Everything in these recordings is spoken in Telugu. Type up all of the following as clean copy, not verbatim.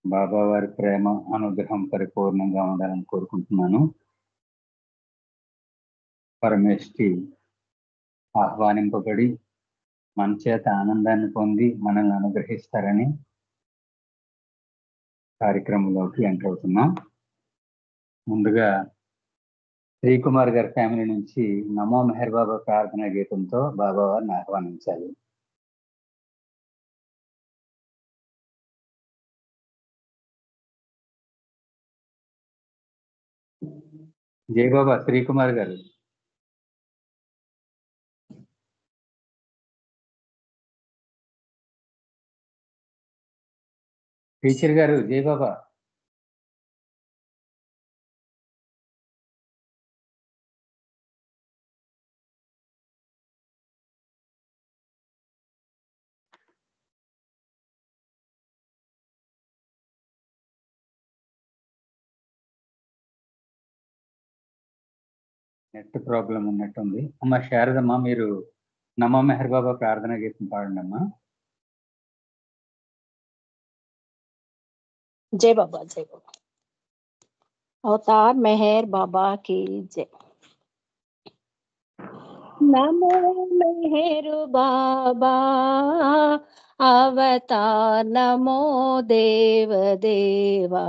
బాబా వారి ప్రేమ అనుగ్రహం పరిపూర్ణంగా ఉండాలని కోరుకుంటున్నాను. పరమేష్ఠి ఆహ్వానింపబడి మన చేత ఆనందాన్ని పొంది మనల్ని అనుగ్రహిస్తారని కార్యక్రమంలోకి ఎంటర్ అవుతున్నాం. ముందుగా శ్రీకుమార్ గారి ఫ్యామిలీ నుంచి నమో మెహర్ బాబా ప్రార్థనా గీతంతో బాబా వారిని ఆహ్వానించాలి. జై బాబా. శ్రీకుమార్ గారు. టీచర్ గారు జై బాబా. నెట్ ప్రాబ్లం ఉన్నట్టుంది. అమ్మ శారదమ్మ, మీరు నమో మెహర్ బాబా ప్రార్థనా గీతం పాడండి అమ్మా. जय बाबा, जय बाबा। अवतार मेहर बाबा की जय। नमो मेहर बाबा अवतार, नमो देव देवा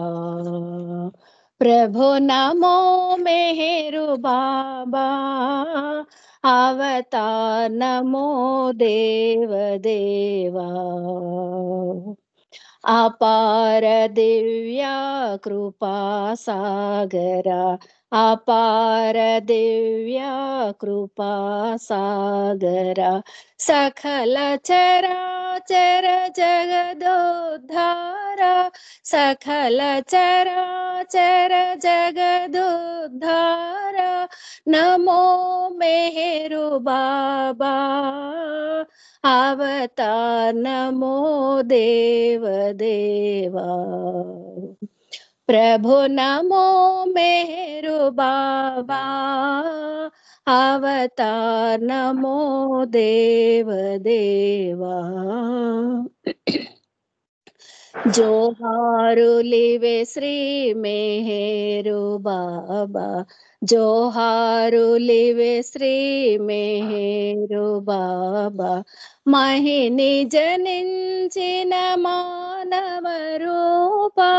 प्रभु, नमो मेहर बाबा अवतार, नमो देव देवा अपार दिव्या कृपा सागरा, अपार दिव्या कृपा सागरा सकल चराचर जगदोद्धारा, सकल चराचर जगदोद्धारा नमो मेहर बाबा अवतार, नमो देव देवा प्रभु, नमो मेहर बाबा अवतार, नमो देव देवा जोहारुलिवे श्री मेहरु बाबा, जोहारुलिवे श्री मेहरु बाबा महिनि जनिंचिन मानव रूपा,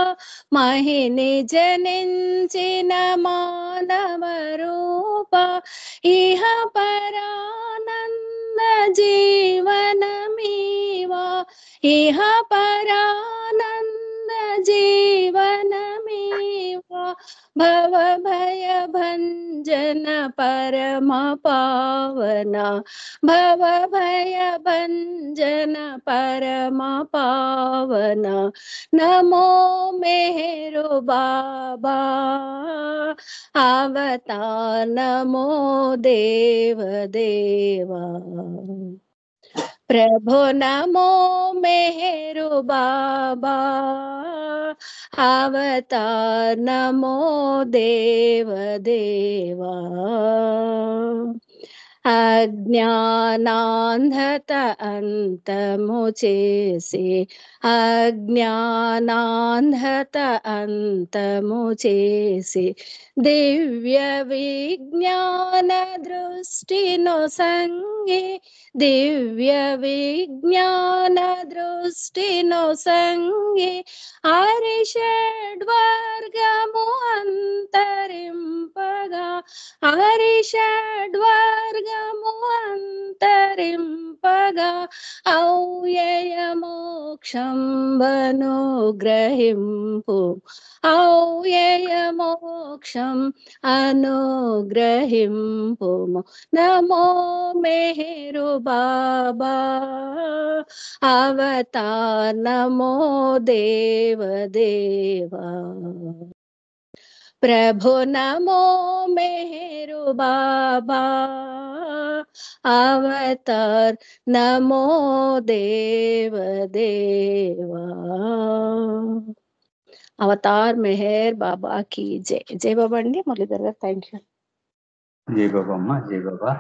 महिनि जनिंचिन मानव रूपा इह परानंद जीवन मीवा, इह परानंद जीवन मीवा भव भय भंजन परम पावना, भव भय भंजन परम पावना नमो मेहर बाबा अवतार, नमो देव देवा प्रभु, नमो मेहर बाबा अवतार, नमो देव देवा अज्ञानांधत अंतमु चेसी, अज्ञानांधत अंतमु चेसी दिव्य विज्ञान दृष्टि नो संगे, दिव्य विज्ञान दृष्टि नो संगे हरिषड्वर्गमु अंतरिंपगा, हरिषड्वर्गमु अंतरिंपगा अव्यय मोक्षं अनुग्रहिंपु, अव्यय मोक्षं अनुग्रहिंपु नमो मेहर बाबा अवतार, नमो देव देवा प्रभु, नमो मेहर बाबा अवतार, नमो देव देवा अवतार मेहर बाबा की जय। जय बाबा अंडी मुरलीधर गाరు, థ్యాంక్ యూ. జై బాబా అమ్మ. జై బాబా.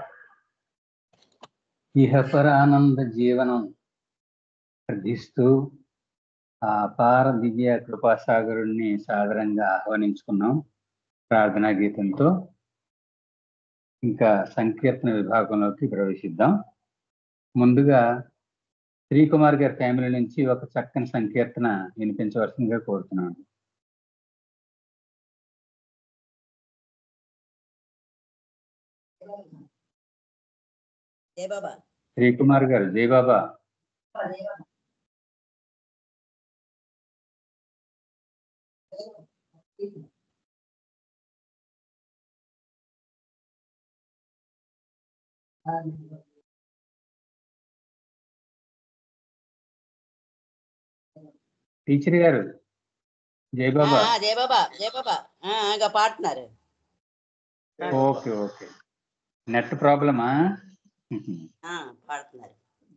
ఇహ పరానంద జీవనం అర్థిస్తూ ఆ అపార దివ్య కృపాసాగరుణ్ణి సాదరంగా ఆహ్వానించుకున్నాం ప్రార్థనా గీతంతో. ఇంకా సంకీర్తన విభాగంలోకి ప్రవేశిద్దాం. ముందుగా శ్రీకుమార్ గారి ఫ్యామిలీ నుంచి ఒక చక్కని సంకీర్తన వినిపించవలసిందిగా కోరుతున్నాను. శ్రీకుమార్ గారు, జై బాబా. టీచర్ గారు, జై బాబా. జై బాబా, జై బాబా. ఇంకా పాడుతున్నారు. ఓకే ఓకే, నెట్ ప్రాబ్లమా? పాడుతున్నారు.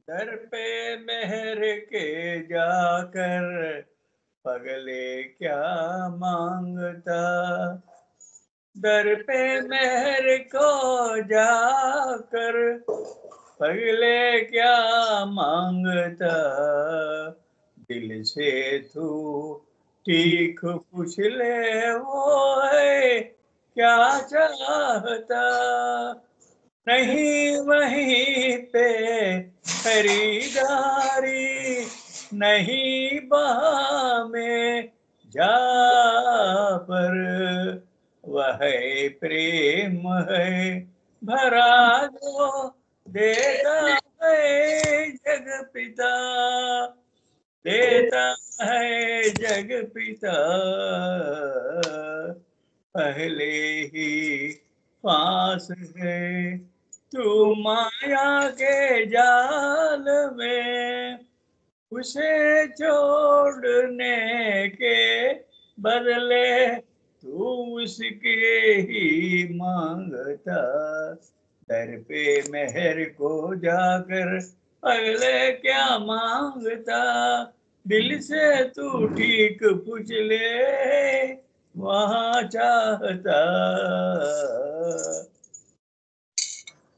दर पे मेहर के जाकर पगले क्या मांगता, दर पे मेहर को जाकर पगले क्या मांगता, दिल से तू ठीक पूछ ले वो है क्या चाहता, नहीं वहीं पे खरीदारी, नहीं बहा में जा पर, वह प्रेम है भरा जो देता है जग पिता, देता है जग पिता, पहले ही पास है तू माया के जाल में, उसे छोड़ने के बदले तू उसके ही मांगता, दर पे मेहर को जाकर अगले क्या मांगता, दिल से तू ठीक पूछ ले वहाँ चाहता,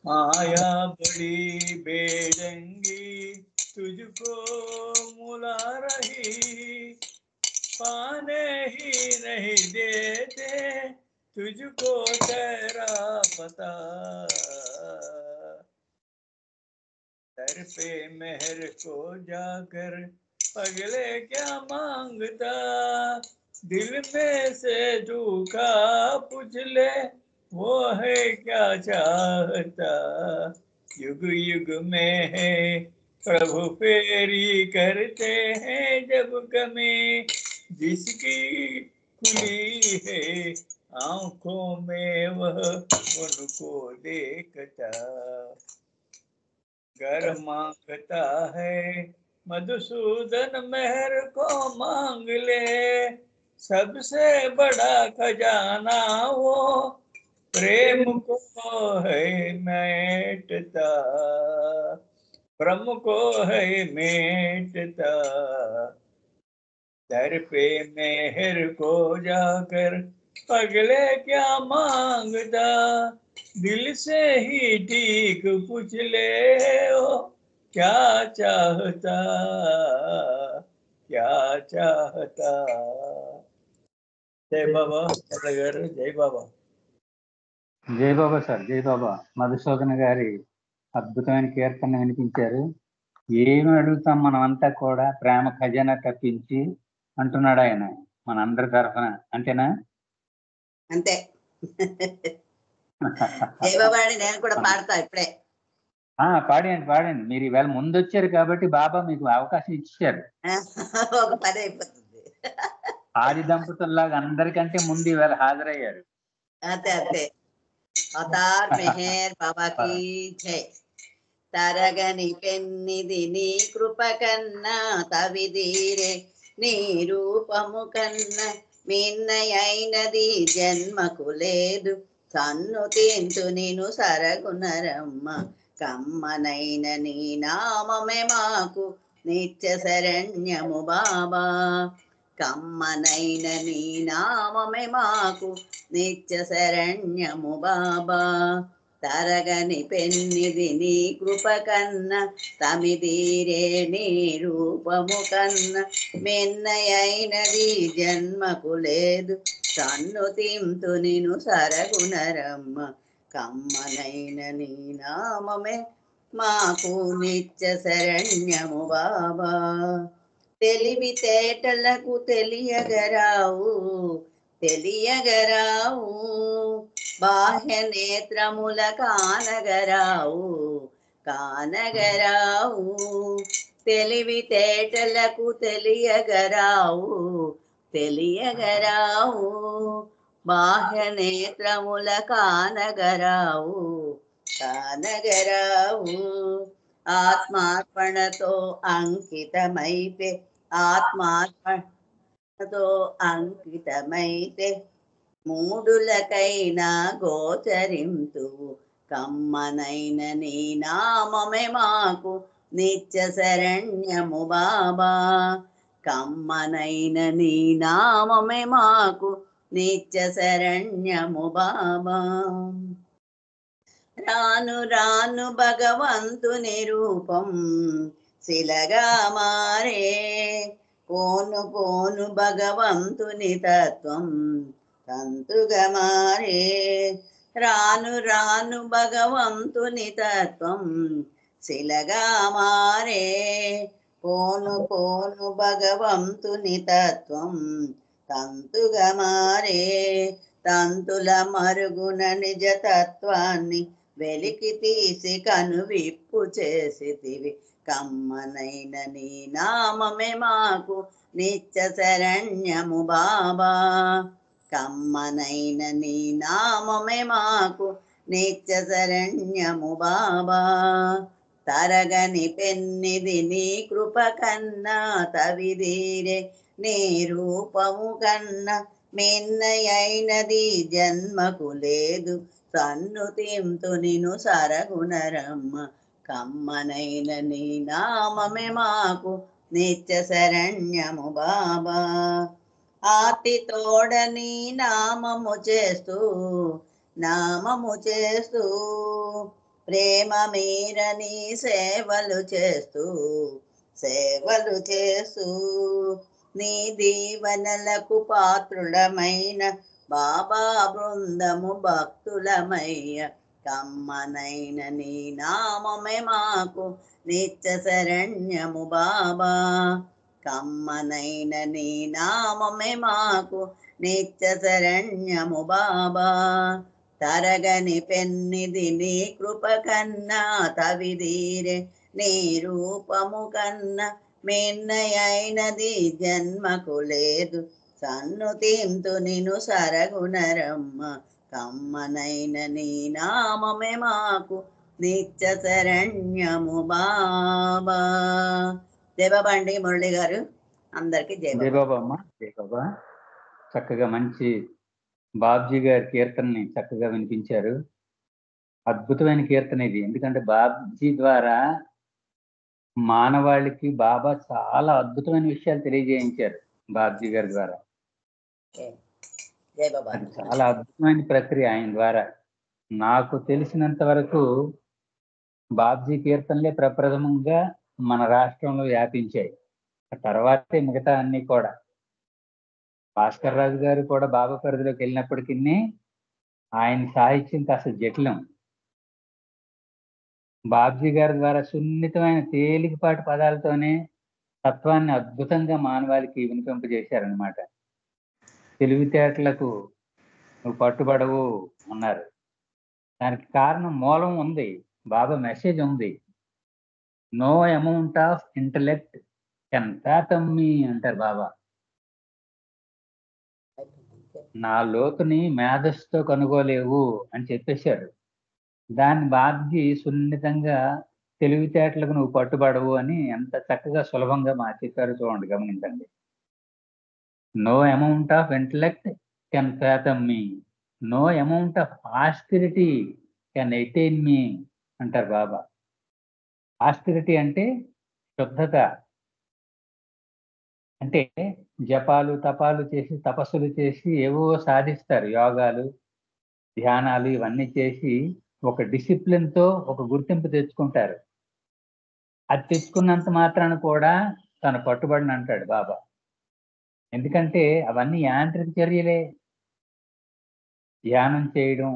माया बड़ी बेढंगी तुझको मुला रही, पाने ही नहीं देते तुझको तेरा पता, दर पे मेहर को जाकर पगले क्या मांगता, दिल में से दुखा पूछ ले वो है क्या चाहता, युग युग में है प्रभु फेरी करते हैं जब कमी, जिसकी खुली है आंखों में वह उनको देखता, घर मांगता है मधुसूदन मेहर को मांग ले, सबसे बड़ा खजाना वो प्रेम को है मेटता, ब्रह्म को है मेटता, दर पे मेहर को जाकर पगले क्या मांगता, दिल से ही ठीक पूछ ले ओ क्या चाहता, क्या चाहता. जय बाबा, जय बाबा. జై బాబా సార్, జై బాబా. మధుసూదన్ గారి అద్భుతమైన కీర్తన వినిపించారు. ఏమి అడుగుతాం మనం అంతా కూడా, ప్రేమ ఖజానా తప్పించి అంటున్నాడు ఆయన మనందరి తరఫున, అంతేనా? అంతే. జై బాబా అని నేను కూడా పాడతా ఇప్పుడే. పాడండి పాడండి. మీరు ఈవేళ ముందు వచ్చారు కాబట్టి బాబా మీకు అవకాశం ఇచ్చారు. ఒక పని అయిపోతుంది. ఆది దంపతుల్లాగా అందరికంటే ముందు ఈవేళ హాజరయ్యారు. అంతే అంతే. అవతార్ మెహర్ బాబా కీ జై. తరగని పెన్నిది నీ కృప కన్నా, తవిదీరే నీ రూపము కన్నా, మిన్నయైనది జన్మకు లేదు, సన్ను తింటు నిను సరగునరమ్మ, కమ్మనైన నీ నామమే మాకు నిత్య శరణ్యము బాబా, కమ్మనైన నీ నామమే మాకు నిత్య శరణ్యము బాబా, తరగని పెన్నిది నీ కృప కన్న తమిదీరే నీ రూపము కన్న మెన్నయైనది జన్మకు లేదు సన్నుతింతు నిను సరగుణరమ్మ కమ్మనైన నీ నామమే మాకు నిత్య శరణ్యము బాబా తెలివితేటలకు తెలియగరావు బాహ్య నేత్రముల కానగరావు తెలివితేటలకు తెలియగరావు బాహ్య నేత్రముల కానగరావు ఆత్మార్పణతో అంకితమైతే మూడులకైనా గోచరింతు కమ్మనైన నీ నామమే మాకు నిత్య శరణ్యము బాబా కమ్మనైన నీ నామమే మాకు నిత్య శరణ్యము బాబా రాను రాను భగవంతుని రూపం శిలగా మారే పోను పోను భగవంతుని తత్వం తంతుగా మారే రాను రాను భగవంతుని తత్వం శిలగా మారే పోను పోను భగవంతుని తత్వం తంతుగా మారే తంతుల మరుగున నిజ తత్వాన్ని వెలికి తీసి కనువిప్పు చేసితివి కమ్మనైన నీ నామమే మాకు నిత్య శరణ్యము బాబా కమ్మనైన నీ నామమే మాకు నిత్య శరణ్యము బాబా తరగని పెన్నిది నీ కృప కన్నా తవిదీరే నీ రూపము కన్నా మిన్నయైనది జన్మకు లేదు సన్నుతింతు నిను సరగుణరమ్మ కమ్మనైన నీ నామమే మాకు నిత్య శరణ్యము బాబా ఆర్తి తోడ నీ నామము చేస్తూ ప్రేమ మీర నీ సేవలు చేస్తూ నీ దీవెనలకు పాత్రులమైన బాబా బృందము భక్తులమయ్య కమ్మనైన నీ నామమే మాకు నిత్య శరణ్యము బాబా కమ్మనైన నీ నామమే మాకు నిత్య శరణ్యము బాబా తరగని పెన్నిది నీ కృప కన్నా తవిదీరే నీ రూపము కన్నా మిన్నయైనది జన్మకు లేదు సన్నుతింతు నిను సరగుణరమ్మ కమ్మనైన నీ నామమే మాకు నిత్య శరణ్యము బాబా జయబాబండి మురళి గారు అందరికి జయబాబా అమ్మ జయబాబా చక్కగా మంచి బాబ్జీ గారి కీర్తనని చక్కగా వినిపించారు అద్భుతమైన కీర్తన ఇది ఎందుకంటే బాబ్జీ ద్వారా మానవాళికి బాబా చాలా అద్భుతమైన విషయాలు తెలియజేయించారు బాబ్జీ గారి ద్వారా అది చాలా అద్భుతమైన ప్రక్రియ ఆయన ద్వారా నాకు తెలిసినంత వరకు బాబ్జీ కీర్తనలే ప్రప్రథమంగా మన రాష్ట్రంలో వ్యాపించాయి తర్వాతే మిగతా అన్ని కూడా భాస్కర్ రాజు గారు కూడా బాబా పరిధిలోకి వెళ్ళినప్పటికీ ఆయన సాహిత్యం కాస్త జటిలం బాబ్జీ గారి ద్వారా సున్నితమైన తేలికపాటి పదాలతోనే తత్వాన్ని అద్భుతంగా మానవాళికి వినిపింపజేశారనమాట తెలివితేటలకు నువ్వు పట్టుబడవు అన్నారు దానికి కారణం మూలం ఉంది బాబా మెసేజ్ ఉంది no amount of intellect can fathom me అంటారు బాబా నా లోతుని మేధస్సుతో కనుగోలేవు అని చెప్పేశారు దాన్ని బాబ్జీ సున్నితంగా తెలివితేటలకు నువ్వు పట్టుబడవు అని ఎంత చక్కగా సులభంగా మార్చేశారో చూడండి గమనించండి no amount of intellect can fathom me no amount of austerity can attain me అంటారు బాబా ఆస్పిరిటీ అంటే శుద్ధత అంటే జపాలు తపాలు చేసి తపస్సులు చేసి ఏవో సాధిస్తారు యోగాలు ధ్యానాలు ఇవన్నీ చేసి ఒక డిసిప్లిన్తో ఒక గుర్తింపు తెచ్చుకుంటారు. అది తెచ్చుకున్నంత మాత్రాన కూడా తను పట్టుబడిన అంటాడు బాబా. ఎందుకంటే అవన్నీ యాంత్రిక చర్యలే. ధ్యానం చేయడం,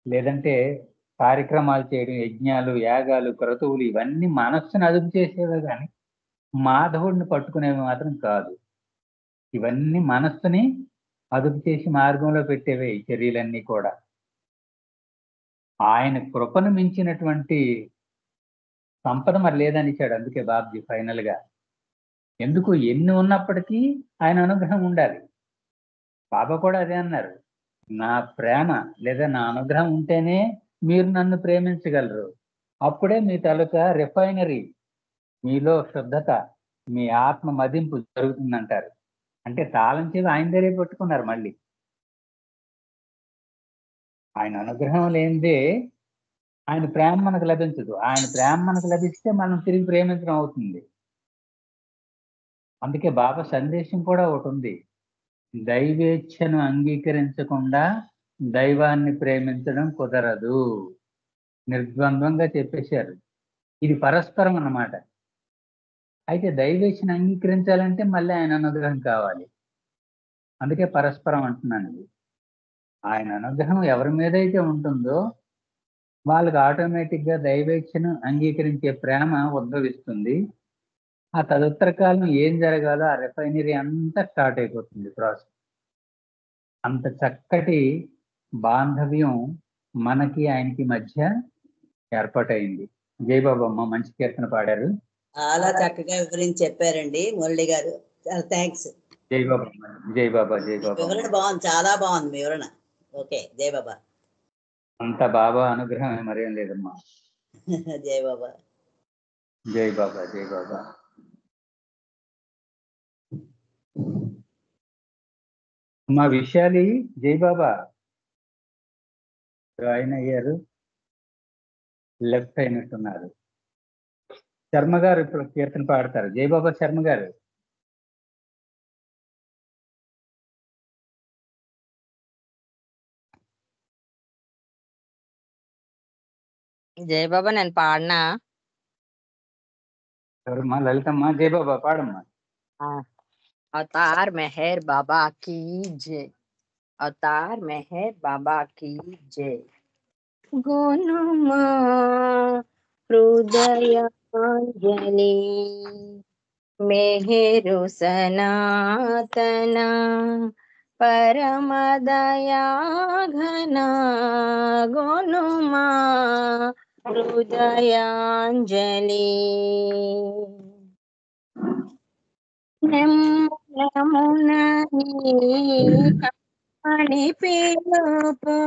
లేదంటే కార్యక్రమాలు చేయడం, యజ్ఞాలు, యాగాలు, క్రతువులు, ఇవన్నీ మనస్సును అదుపు చేసేవే కానీ మాధవుడిని పట్టుకునేవి మాత్రం కాదు. ఇవన్నీ మనస్సుని అదుపు చేసి మార్గంలో పెట్టేవే ఈ చర్యలన్నీ కూడా. ఆయన కృపను మించినటువంటి సంపద మరి లేదని ఇచ్చాడు. అందుకే బాబ్జీ ఫైనల్ గా ఎందుకు ఎన్ని ఉన్నప్పటికీ ఆయన అనుగ్రహం ఉండాలి. బాబా కూడా అదే అన్నారు, నా ప్రేమ లేదా నా అనుగ్రహం ఉంటేనే మీరు నన్ను ప్రేమించగలరు. అప్పుడే మీ తాలూకా రిఫైనరీ, మీలో శుద్ధత, మీ ఆత్మ మదింపు జరుగుతుందంటారు. అంటే తాళం చెవి ఆయన దగ్గరే పెట్టుకున్నారు. మళ్ళీ ఆయన అనుగ్రహం లేనిదే ఆయన ప్రేమ మనకు లభించదు. ఆయన ప్రేమ మనకు లభిస్తే మనం తిరిగి ప్రేమించడం అవుతుంది. అందుకే బాబా సందేశం కూడా ఒకటి ఉంది, దైవేచ్ఛను అంగీకరించకుండా దైవాన్ని ప్రేమించడం కుదరదు. నిర్ద్వంద్వంగా చెప్పేశారు. ఇది పరస్పరం అన్నమాట. అయితే దైవేచ్ఛను అంగీకరించాలంటే మళ్ళీ ఆయన అనుగ్రహం కావాలి. అందుకే పరస్పరం అంటున్నాను. ఆయన అనుగ్రహం ఎవరి మీద అయితే ఉంటుందో వాళ్ళకి ఆటోమేటిక్గా దైవేచ్ఛను అంగీకరించే ప్రేమ ఉద్భవిస్తుంది. ఆ తదుత్తర కాలం ఏం జరగాలో ఆ రిఫైనరీ అంతా స్టార్ట్ అయిపోతుంది ప్రాసెస్. అంత చక్కటి బాంధవ్యం మనకి ఆయనకి మధ్య ఏర్పాటైంది. జయబాబమ్మ మంచి కీర్తన పాడారు. చాలా చక్కగా వివరించి చెప్పారండి మురళి గారు. చాలా థ్యాంక్స్. జై బాబా, జై బాబా, జై బాబా. వివరణ బాగుంది, చాలా బాగుంది వివరణ. ఓకే, జై బాబా. అంత బాబా అనుగ్రహం మరేం లేదమ్మా. జై బాబా. జై బాబా, జై బాబా. మా విషయాలి జై బాబా ఆయన అయ్యారు, లెఫ్ట్ అయినట్టున్నారు. శర్మ గారు ఇప్పుడు కీర్తన పాడతారు. జై బాబా శర్మ గారు. జై బాబా నేను పాడినా. ఎవరమ్మా? లలితమ్మ. జై బాబా పాడమ్మా. अवतार मेहर बाबा की जय, अवतार मेहर बाबा की जय. गुणमा हृदयांजलि मेहरु सनातना परम दया घना. गुणमा हृदयांजलि నెమ్మని పిలుపు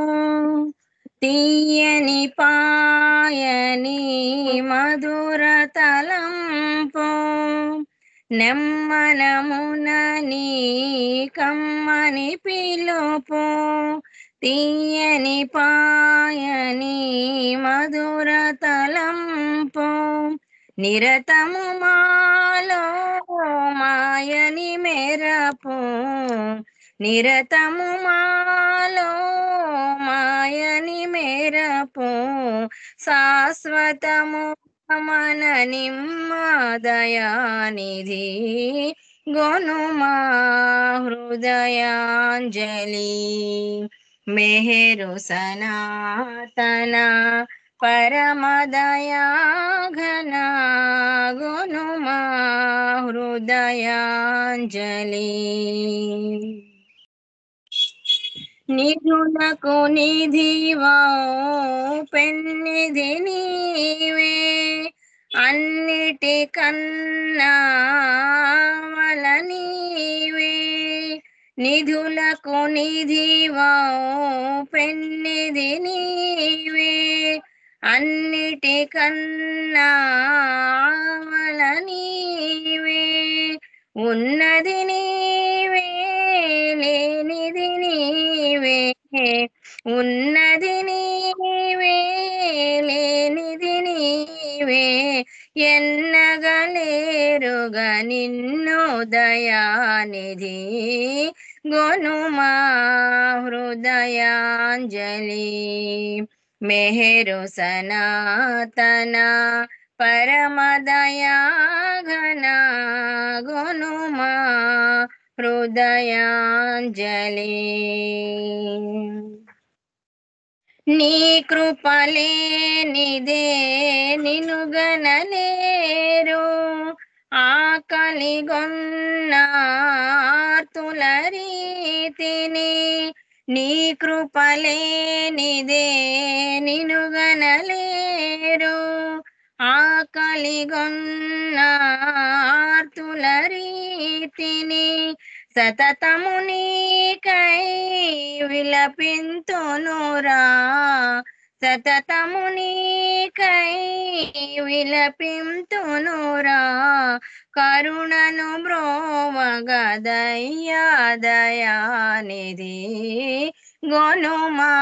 తీయని పాయని మధుర తలంపు. నెమ్మనమునని కమ్మని పిలుపు తీయని పాయని మధుర తలంపు. నిరతము మాలో మాయని మెరపు, నిరతము మాలో మాయని మెరపు. శాశ్వతము మన నిమ్మదయానిధి గొనుమా హృదయాంజలి. మెహరు సనాతన పరమదయా ఘనా గుణుమా హృదయాంజలి. నిధులకు నిధివా పెన్నిధి నీవే, అన్నిటికన్నా వల నీవే. నిధులకు నిధివా పెన్నిధి నీవే, అన్నిటికన్నా వల నీవే. ఉన్నది నీవే లేనిది నీవే, ఉన్నది నీవే లేనిది నీవే. ఎన్నగలేరుగా నిన్ను దయానిధి గొనుమా హృదయాంజలి. మెహరు సనాతన పరమదయా ఘన గునుమా హృదయాంజలి. నీ కృపలేనిదే నినుగనలేరు, ఆకలిగొన్నార్తుల రీతిని. నీ కృపలేనిదే నినుగనలేరు, ఆకలిగొన్నార్తుల రీతిని. సతతము నీకై విలపింతునురా, సతతము నీకై విలపింతునురా. కరుణను బ్రోవగదయ్యా దయానిధి, గొనుమా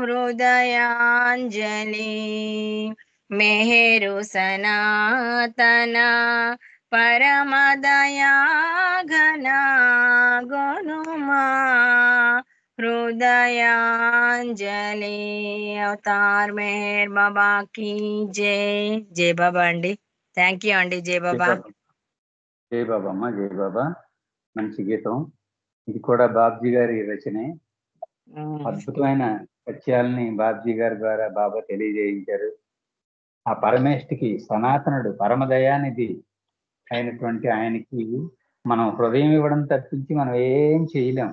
హృదయాంజలి. మెహరు సనాతన పరమదయా ఘన గునుమా హృదయాంజలి. అవతార్ మెహర్ బాబా की జై. జై బాబా అండి. థ్యాంక్ యూ అండి. జై బాబా. జై బాబా అమ్మ, జై బాబా. మంచి గీతం. ఇది కూడా బాబ్జీ గారి రచనే. అద్భుతమైన సత్యాలని బాబ్జీ గారి ద్వారా బాబా తెలియజేయించారు. ఆ పరమేష్టికి సనాతనుడు పరమదయానిధి అయినటువంటి ఆయనకి మనం హృదయం ఇవ్వడం తప్పించి మనం ఏం చేయలేం.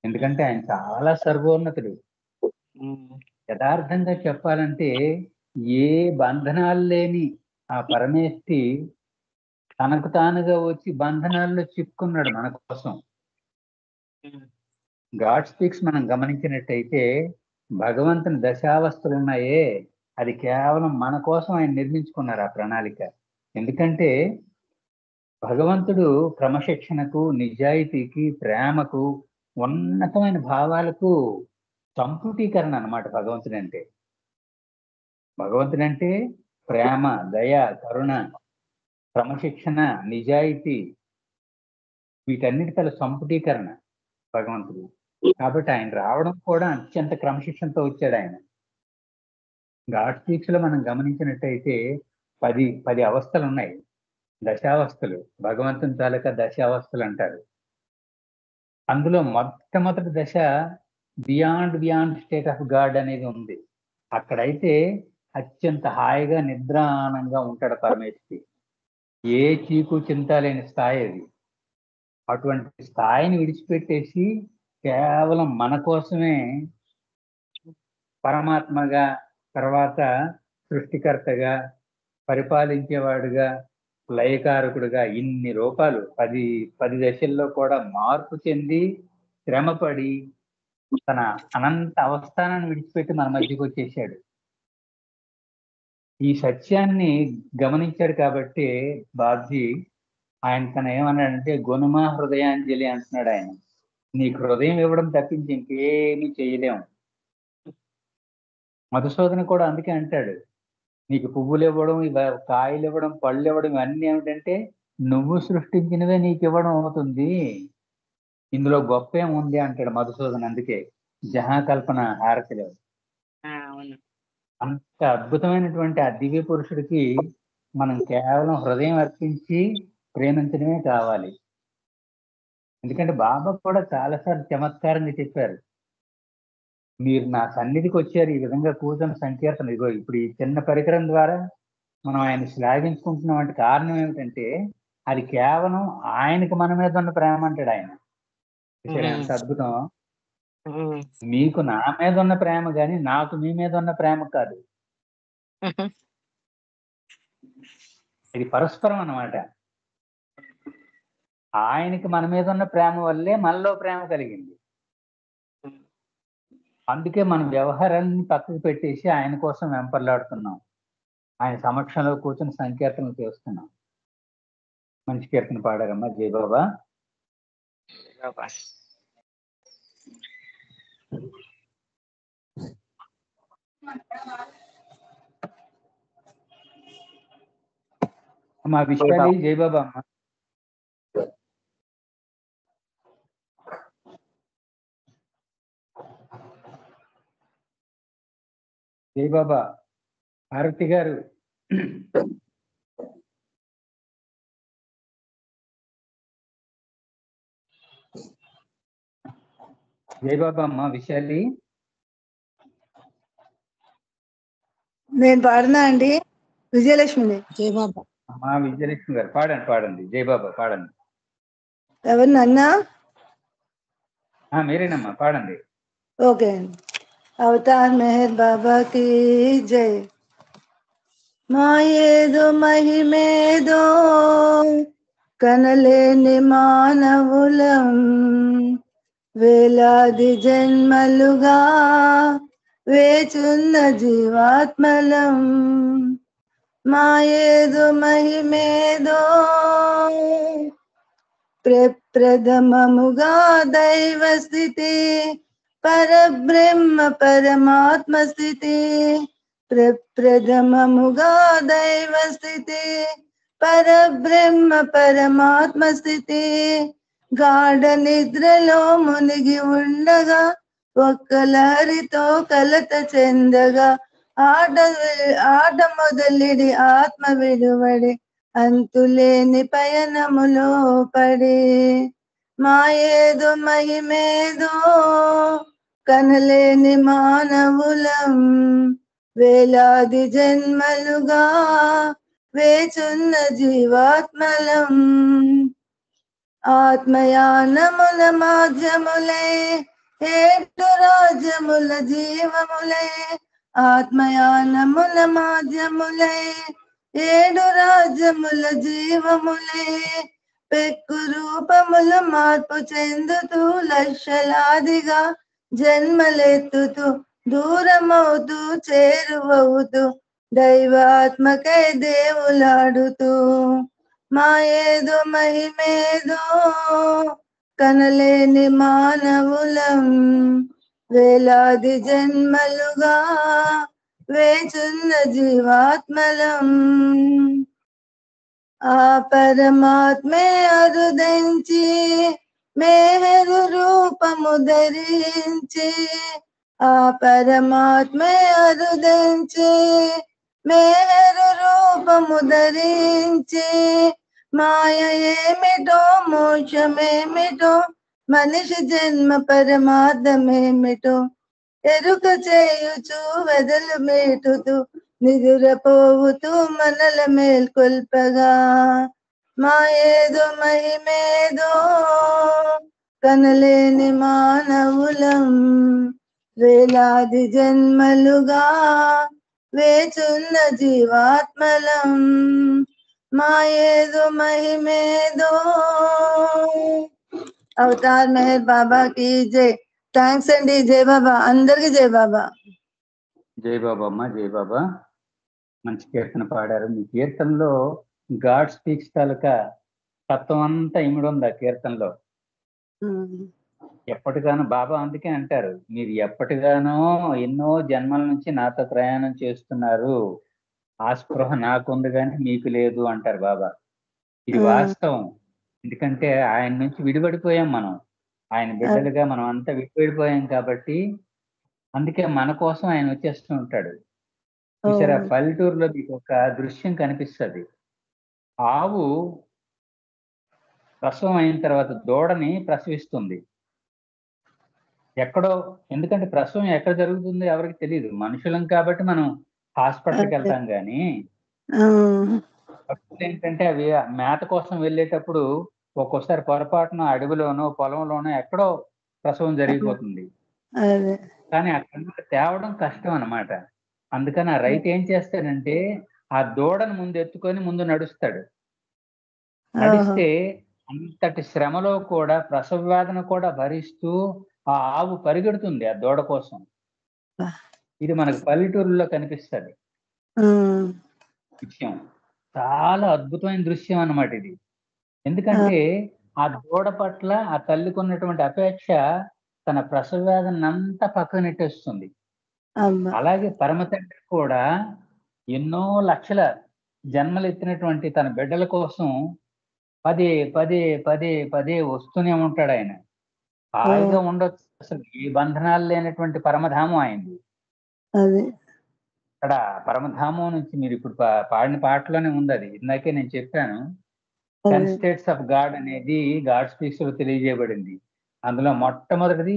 ఎందుకంటే ఆయన చాలా సర్వోన్నతుడు. యథార్థంగా చెప్పాలంటే ఏ బంధనాలు లేని ఆ పరమేష్టి తనకు తానుగా వచ్చి బంధనాల్లో చిక్కున్నాడు మన కోసం. గాడ్ స్పీక్స్ మనం గమనించినట్టయితే భగవంతుని దశావస్థలు ఉన్నాయే, అది కేవలం మన కోసం ఆయన నిర్మించుకున్నారు ఆ ప్రణాళిక. ఎందుకంటే భగవంతుడు క్రమశిక్షణకు, నిజాయితీకి, ప్రేమకు, ఉన్నతమైన భావాలకు సంపుటీకరణ అన్నమాట భగవంతుడంటే. భగవంతుడంటే ప్రేమ, దయ, కరుణ, క్రమశిక్షణ, నిజాయితీ, వీటన్నిటి తల సంపుటీకరణ భగవంతుడు. కాబట్టి ఆయన రావడం కూడా అత్యంత క్రమశిక్షణతో వచ్చాడు ఆయన. గాడ్ స్పీక్స్ లో మనం గమనించినట్టయితే 10 అవస్థలు ఉన్నాయి, దశావస్థలు. భగవంతుని తాలూకా దశావస్థలు అంటారు. అందులో మొట్టమొదటి దశ బియాండ్ స్టేట్ ఆఫ్ గాడ్ అనేది ఉంది. అక్కడైతే అత్యంత హాయిగా నిద్రానంగా ఉంటాడు పరమేశ్వరి. ఏ చీకు చింత లేని స్థాయి అది. అటువంటి స్థాయిని విడిచిపెట్టేసి కేవలం మన కోసమే పరమాత్మగా, తర్వాత సృష్టికర్తగా, పరిపాలించేవాడుగా, లయకారకుడుగా ఇన్ని రూపాలు 10 దశల్లో కూడా మార్పు చెంది శ్రమపడి తన అనంత అవస్థానాన్ని విడిచిపెట్టి మన మధ్యకి వచ్చేసాడు. ఈ సత్యాన్ని గమనించాడు కాబట్టి బాబ్జీ ఆయన తన ఏమన్నాడంటే గుణమా హృదయాంజలి అంటున్నాడు. ఆయన నీకు హృదయం ఇవ్వడం తప్పించి ఇంకేమీ చేయలేము. మధుసూదన కూడా అందుకే అంటాడు, నీకు పువ్వులు ఇవ్వడం, కాయలు ఇవ్వడం, పళ్ళు ఇవ్వడం ఇవన్నీ ఏమిటంటే నువ్వు సృష్టించినవే నీకు ఇవ్వడం అవుతుంది, ఇందులో గొప్ప ఏముంది అంటాడు మధుసూదన్. అందుకే జహాకల్పన హారతిలో అంత అద్భుతమైనటువంటి ఆ దివ్య పురుషుడికి మనం కేవలం హృదయం అర్పించి ప్రేమించడమే కావాలి. ఎందుకంటే బాబా కూడా చాలాసార్లు చమత్కారంగా చెప్పారు, మీరు నా సన్నిధికి వచ్చారు, ఈ విధంగా కూర్చొని సంకీర్తన, ఇగో ఇప్పుడు ఈ చిన్న పరికరం ద్వారా మనం ఆయన శ్లాఘించుకుంటున్నాం అంటే కారణం ఏమిటంటే అది కేవలం ఆయనకి మన మీద ఉన్న ప్రేమ అంటాడు ఆయన. ఎంత అద్భుతం! మీకు నా మీద ఉన్న ప్రేమ కానీ నాకు మీ మీద ఉన్న ప్రేమ కాదు, ఇది పరస్పరం అన్నమాట. ఆయనకి మన మీద ఉన్న ప్రేమ వల్లే మనలో ప్రేమ కలిగింది. అందుకే మనం వ్యవహారాన్ని పక్కకు పెట్టేసి ఆయన కోసం వెంపర్లాడుతున్నాం, ఆయన సమక్షంలో కూర్చొని సంకీర్తనలు చేస్తున్నాం. మంచి కీర్తన పాడారమ్మా. జై బాబా. మా విషయాలు జై బాబా అమ్మ. జై బాబా. భారతి గారు జై బాబా అమ్మ. విశాలి నేను పాడినా అండి, విజయలక్ష్మిని. జై బాబా. అమ్మా విజయలక్ష్మి గారు పాడండి పాడండి. జై బాబా పాడండి. ఎవరు నన్నా? మీరేనమ్మా పాడండి. ఓకే అండి. అవతార్ మెహర్ బాబా की जय. మాయేదో మహిమేదో కనలేని మానవులం, వేలాది జన్మలుగా వేచున్న జీవాత్మలం. మాయేదో మహిమేదో ప్రప్రథమముగా దైవ స్థితి, పరబ్రహ్మ పరమాత్మ స్థితి. ప్రప్రథమముగా దైవ స్థితి, పరబ్రహ్మ పరమాత్మ స్థితి. గాఢ నిద్రలో మునిగి ఉండగా ఒక్క లహరితో కలత చెందగా, ఆట మొదలిడి ఆత్మ విడువడి అంతులేని పయనములో పడి. మాయేదో మహిమేదో కనలేని మానవులం, వేలాది జన్మలుగా వేచున్న జీవాత్మలం. ఆత్మయానముల మాధ్యములై ఏడు రాజ్యముల జీవములై, ఆత్మయానముల మాధ్యములై ఏడు రాజ్యముల జీవములై, పెక్కు రూపముల మార్పు చెందుతూ లక్షలాదిగా జన్మలెత్తుతూ దూరమవుతూ చేరువవుతూ దైవాత్మకై దేవులాడుతూ. మాయేదో మహిమేదో కనలేని మానవులం, వేలాది జన్మలుగా వేచున్న జీవాత్మలం. ఆ పరమాత్మే అరుదించి మేహరు రూపము ధరించి, ఆ పరమాత్మే అరుదించి మేహరు రూపము ధరించి. మాయ ఏమిటో మోక్షమేమిటో మనిషి జన్మ పరమార్థమేమిటో ఎరుక చేయుచు వెదలు మేటుతూ నిదురపోవుతూ మనల మేల్కొల్పగా. మాయేదో మహిమేదో కనలేని మానవులం, వేలాది జన్మలుగా వేచున్న జీవాత్మలం. మాయేదో మహిమేదో. అవతార్ మెహర్ బాబాకి జై. థ్యాంక్స్ అండి. జై బాబా. అందరికి జై బాబా. జై బాబా అమ్మ. జై బాబా. మంచి కీర్తన పాడారు. మీ కీర్తనలో గాడ్ స్పీక్స్ తాలూకా తత్వం అంతా ఇమిడి ఉంది ఆ కీర్తనలో. ఎప్పటిగానో బాబా అందుకే అంటారు, మీరు ఎప్పటిగానో ఎన్నో జన్మల నుంచి నాతో ప్రయాణం చేస్తున్నారు, ఆ స్పృహ నాకుంది కానీ మీకు లేదు అంటారు బాబా. ఇది వాస్తవం. ఎందుకంటే ఆయన నుంచి విడిపడిపోయాం మనం, ఆయన బిడ్డలుగా మనం అంతా విడిపడిపోయాం కాబట్టి అందుకే మన కోసం ఆయన వచ్చేస్తూ ఉంటాడు. చూసారా, పల్లెటూరులో మీకు ఒక దృశ్యం కనిపిస్తుంది. ఆవు ప్రసవం అయిన తర్వాత దూడని ప్రసవిస్తుంది ఎక్కడో. ఎందుకంటే ప్రసవం ఎక్కడ జరుగుతుందో ఎవరికి తెలియదు. మనుషులం కాబట్టి మనం హాస్పిటల్కి వెళ్తాం కానీ ఏంటంటే అవి మేత కోసం వెళ్ళేటప్పుడు ఒక్కోసారి పొరపాటున అడవిలోనో పొలంలోనో ఎక్కడో ప్రసవం జరిగిపోతుంది. కానీ అక్కడ తేవడం కష్టం అన్నమాట. అందుకని ఆ రైతు ఏం చేస్తాడంటే ఆ దూడను ముందు ఎత్తుకొని ముందు నడుస్తాడు. నడిస్తే అంతటి శ్రమలో కూడా ప్రసవ వేదన కూడా భరిస్తూ ఆ ఆవు పరిగెడుతుంది ఆ దూడ కోసం. ఇది మనకు పల్లెటూరులో కనిపిస్తుంది విషయం. చాలా అద్భుతమైన దృశ్యం అన్నమాట ఇది. ఎందుకంటే ఆ దూడ పట్ల ఆ తల్లికి ఉన్నటువంటి అపేక్ష తన ప్రసవ వేదన అంతా పక్కన నెట్టేస్తుంది. అలాగే పరమ తండ్రి కూడా ఎన్నో లక్షల జన్మలు ఎత్తినటువంటి తన బిడ్డల కోసం పదే పదే పదే పదే వస్తూనే ఉంటాడు. ఆయన హాయిగా ఉండొచ్చు, అసలు ఏ బంధనాలు లేనటువంటి పరమధామం అయింది. అక్కడ పరమధామం నుంచి మీరు ఇప్పుడు పాడిన పాటలోనే ఉంది అది. ఇందాకే నేను చెప్పాను 10 స్టేట్స్ ఆఫ్ గాడ్ అనేది గాడ్ స్పీక్స్ లో తెలియజేయబడింది. అందులో మొట్టమొదటిది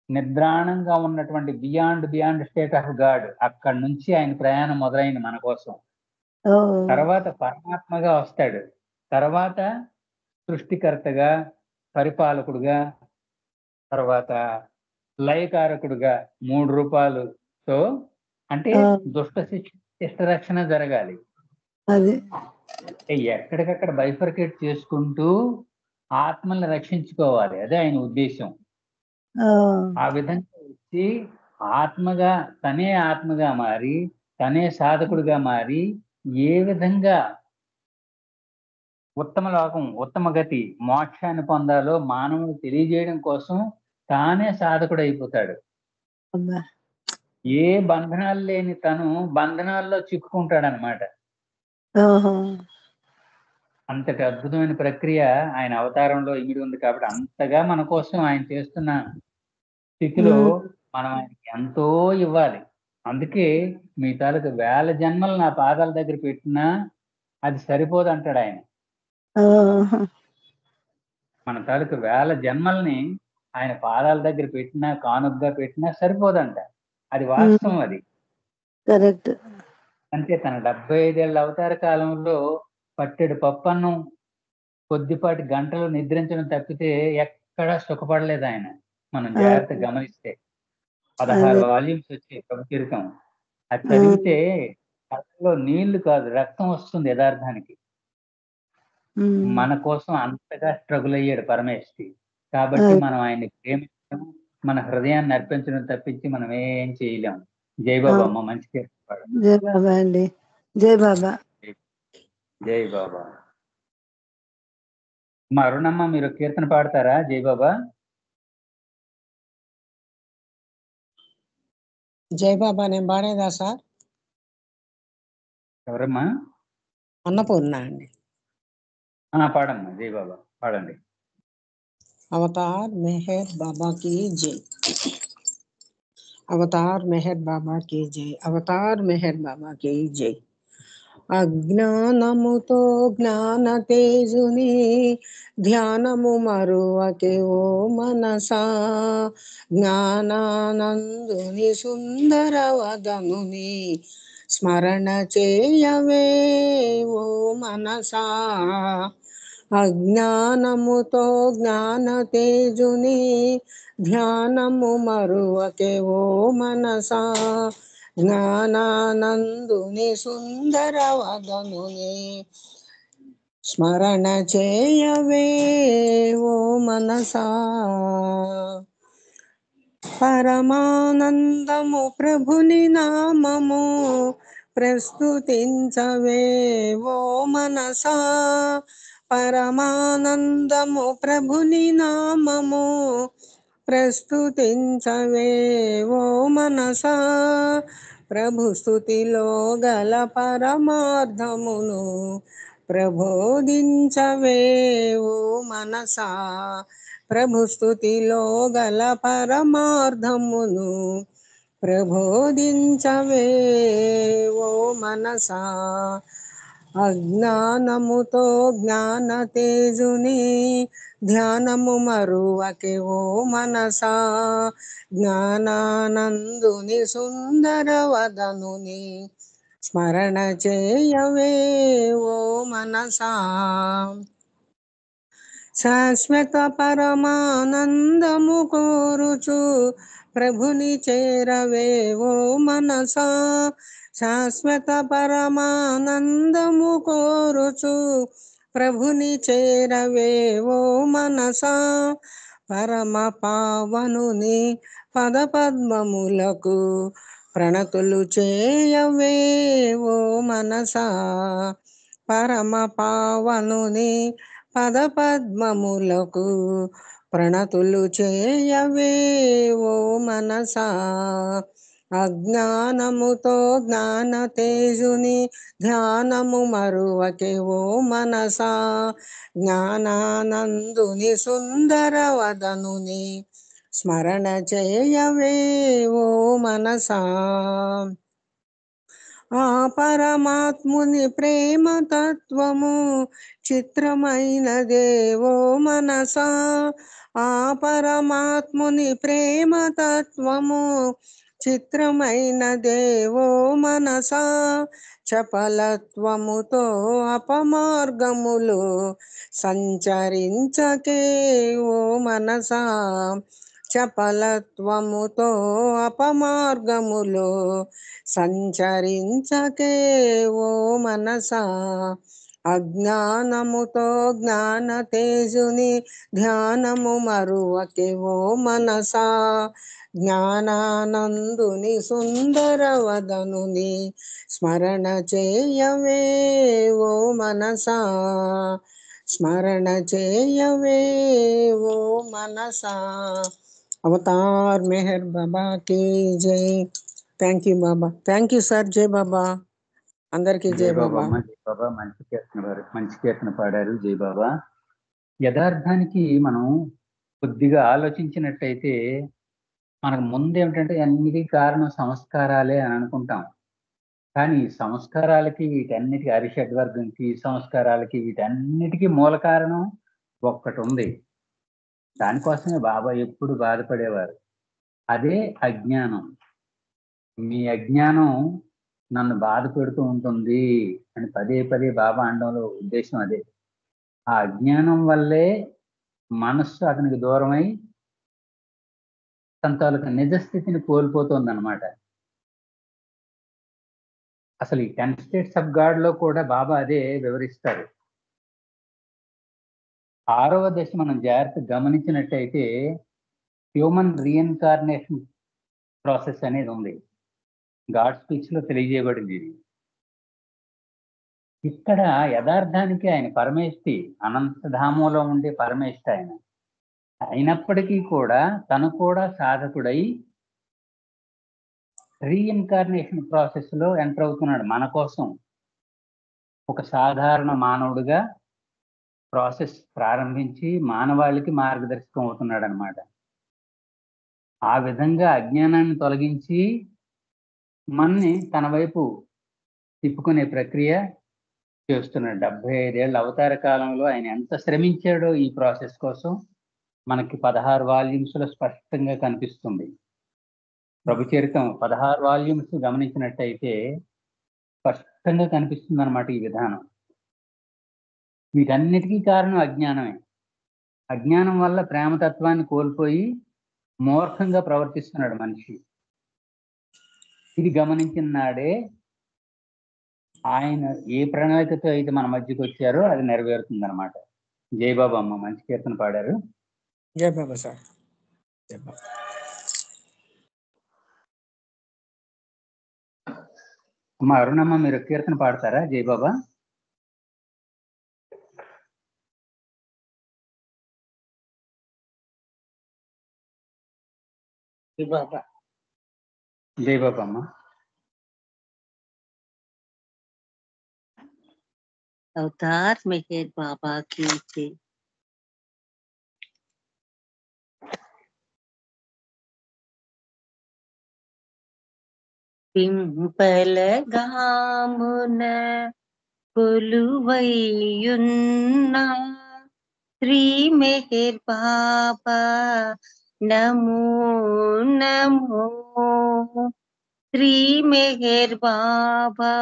నిద్రాణంగా ఉన్నటువంటి బియాండ్ స్టేట్ ఆఫ్ గాడ్. అక్కడి నుంచి ఆయన ప్రయాణం మొదలైంది మన కోసం. తర్వాత పరమాత్మగా వస్తాడు, తర్వాత సృష్టికర్తగా, పరిపాలకుడుగా, తర్వాత లయకారకుడుగా 3 రూపాలతో, అంటే దుష్ట శిష్ట రక్షణ జరగాలి. అది ఎక్కడికక్కడ బైఫర్కేట్ చేసుకుంటూ ఆత్మల్ని రక్షించుకోవాలి. అదే ఆయన ఉద్దేశం. ఆ విధంగా వచ్చి తనే ఆత్మగా మారి, తనే సాధకుడిగా మారి, ఏ విధంగా ఉత్తమ లోకం, ఉత్తమ గతి, మోక్షాన్ని పొందాలో మానవుడు తెలియజేయడం కోసం తానే సాధకుడు అయిపోతాడు. ఏ బంధనాలు లేని తను బంధనాల్లో చిక్కుకుంటాడు అనమాట. అంతటి అద్భుతమైన ప్రక్రియ ఆయన అవతారంలో ఇమిడి ఉంది. కాబట్టి అంతగా మన కోసం ఆయన చేస్తున్న స్థితిలో మనం ఆయనకి ఎంతో ఇవ్వాలి. అందుకే మీ తాలూకు 1000 జన్మలు నా పాదాల దగ్గర పెట్టినా అది సరిపోదు అంటాడు ఆయన. మన తాలూకు 1000 జన్మల్ని ఆయన పాదాల దగ్గర పెట్టినా, కానుకగా పెట్టినా సరిపోదంట. అది వాస్తవం. అది కరెక్ట్. అంటే తన 75 ఏళ్ళ అవతార కాలంలో పట్టెడు పప్పన్నం, కొద్దిపాటి గంటలు నిద్రించడం తప్పితే ఎక్కడా సుఖపడలేదు ఆయన. మనం జాగ్రత్తగా గమనిస్తే 16 వాల్యూమ్స్ వచ్చాయి ప్రభు చరితం. అది చదివితే కళ్ళలో నీళ్లు కాదు, రక్తం వస్తుంది యథార్థానికి. మన కోసం అంతగా స్ట్రగుల్ అయ్యాడు పరమేశ్వరి. కాబట్టి మనం ఆయన్ని ప్రేమించడం, మన హృదయాన్ని అర్పించడం తప్పించి మనం ఏం చేయలేము. జై బాబా అమ్మ. మంచి కీర్తన. జై బాబా అండి. జై బాబా. జై బాబా. మా అరుణమ్మ, మీరు కీర్తన పాడతారా? జై బాబా. జై బాబా నేను పాడేదా సార్? ఎవరమ్మా? అన్నపూర్ణ అండి. పాడమ్మా. జై బాబా పాడండి. అవతార్ మెహర్ బాబా की जय. అవతార్ మెహర్ బాబా की जय. అవతార్ మెహర్ బాబా की जय. అజ్ఞానముతో జ్ఞాన తేజుని ధ్యానము మరువకే ఓ మనసా, జ్ఞానానందుని సుందర వదనుని స్మరణ చేయవే ఓ మనసా. అజ్ఞానముతో జ్ఞాన తేజుని ధ్యానము మరువకే ఓ మనసా, జ్ఞానానందుని సుందర వదనుని స్మరణ చేయవే ఓ మనసా. పరమానందము ప్రభుని నామము ప్రస్తుతించవే ఓ మనసా. పరమానందము ప్రభుని నామము ప్రస్తుతించవే ఓ మనసా. ప్రభు స్తుతిలో గల పరమార్థమును ప్రబోధించవే ఓ మనసా. ప్రభు స్తుతిలో గల పరమార్థమును ప్రబోధించవే ఓ మనసా. అజ్ఞానముతో జ్ఞాన తేజుని ధ్యానము మరువకే ఓ మనసా, జ్ఞానానందుని సుందర వదనుని స్మరణ చేయవే ఓ మనసా. శాశ్వత పరమానందము కోరుచు ప్రభుని చేరవే ఓ మనసా. శాశ్వత పరమానందము కోరుచు ప్రభుని చేరవే ఓ మనసా. పరమ పావనుని పద పద్మములకు ప్రణతులు చేయవే ఓ మనసా. పరమ పావనుని పద పద్మములకు ప్రణతులు చేయవే ఓ మనసా. అజ్ఞానముతో జ్ఞాన తేజుని ధ్యానము మరువకే ఓ మనసా, జ్ఞానానందుని సుందర వదనుని స్మరణ చేయవే ఓ మనసా. ఆ పరమాత్ముని ప్రేమ తత్వము చిత్రమైన దేవో మనసా. ఆ పరమాత్ముని ప్రేమ తత్వము చిత్రమైన దేవో మనసా. చపలత్వముతో అపమార్గములు సంచరించకే ఓ మనసా. చపలత్వముతో అపమార్గములు సంచరించకే ఓ మనసా. అజ్ఞానముతో జ్ఞాన తేజుని ధ్యానము మరువకే ఓ మనసా. జ్ఞానానందుని సుందర వదనుని స్మరణ చేయవే ఓ మనసా. స్మరణ చేయవే ఓ మనసా. అవతార్ మెహర్ బాబా కి జై. Thank you Baba. Thank you sir. జై బాబా. అందరికీ జై జై బాబా బాబా. అమ్మ, జై బాబా. మంచి కీర్తన పాడారు. జై బాబా. యథార్థానికి మనం కొద్దిగా ఆలోచించినట్టయితే మనకు ముందు ఏమిటంటే అన్నిటికీ కారణం సంస్కారాలే అని అనుకుంటాం. కానీ ఈ సంస్కారాలకి వీటన్నిటికీ అరిషడ్వర్గంకి సంస్కారాలకి వీటన్నిటికీ మూల కారణం ఒక్కటి ఉంది. దానికోసమే బాబా ఎప్పుడు బాధపడేవారు. అదే అజ్ఞానం. మీ అజ్ఞానం నన్ను బాధ పెడుతూ ఉంటుంది అని పదే పదే బాబా అనడంలో ఉద్దేశం అదే. ఆ అజ్ఞానం వల్లే మనస్సు అతనికి దూరమై తన తాలూకా నిజస్థితిని కోల్పోతుంది అనమాట. అసలు ఈ 10 స్టేట్స్ ఆఫ్ గాడ్ లో కూడా బాబా అదే వివరిస్తారు. 6వ దశ మనం జాగ్రత్తగా గమనించినట్టయితే హ్యూమన్ రీఇన్కార్నేషన్ ప్రాసెస్ అనేది ఉంది. గాడ్ స్పీచ్ లో తెలియజేయబడింది ఇది. ఇక్కడ యథార్థానికి ఆయన పరమేష్టి, అనంతధామంలో ఉండే పరమేష్టి ఆయన అయినప్పటికీ కూడా తను కూడా సాధకుడై రీఇన్కార్నేషన్ ప్రాసెస్ లో ఎంటర్ అవుతున్నాడు. మన కోసం ఒక సాధారణ మానవుడిగా ప్రాసెస్ ప్రారంభించి మానవాళికి మార్గదర్శకం అవుతున్నాడు అనమాట. ఆ విధంగా అజ్ఞానాన్ని తొలగించి మన్ని తన వైపు తిప్పుకునే ప్రక్రియ చేస్తున్నాడు. 75 ఏళ్ళ అవతార కాలంలో ఆయన ఎంత శ్రమించాడో ఈ ప్రాసెస్ కోసం మనకి 16 వాల్యూమ్స్ లో స్పష్టంగా కనిపిస్తుంది. ప్రభు చరిత్రం 16 వాల్యూమ్స్ గమనించినట్టయితే స్పష్టంగా కనిపిస్తుంది అనమాట ఈ విధానం. వీటన్నిటికీ కారణం అజ్ఞానమే. అజ్ఞానం వల్ల ప్రేమతత్వాన్ని కోల్పోయి మూర్ఖంగా ప్రవర్తిస్తున్నాడు మనిషి. ఇది గమనించిన నాడే ఆయన ఏ ప్రణాళికతో అయితే మన మధ్యకి వచ్చారో అది నెరవేరుతుంది అనమాట. జై బాబా అమ్మ, మంచి కీర్తన పాడారు. జై బాబా సార్. జై బాబా. అమ్మ అరుణమ్మ, మీరు కీర్తన పాడతారా? జై బాబా. జై బాబా. జై బాబా అమ్మ. अवतार मेहर बाबा की जय। పింపలగామున కొలువైయున్న శ్రీ మెహర్ బాబా నమో నమో. శ్రీ మెహర్ బాబా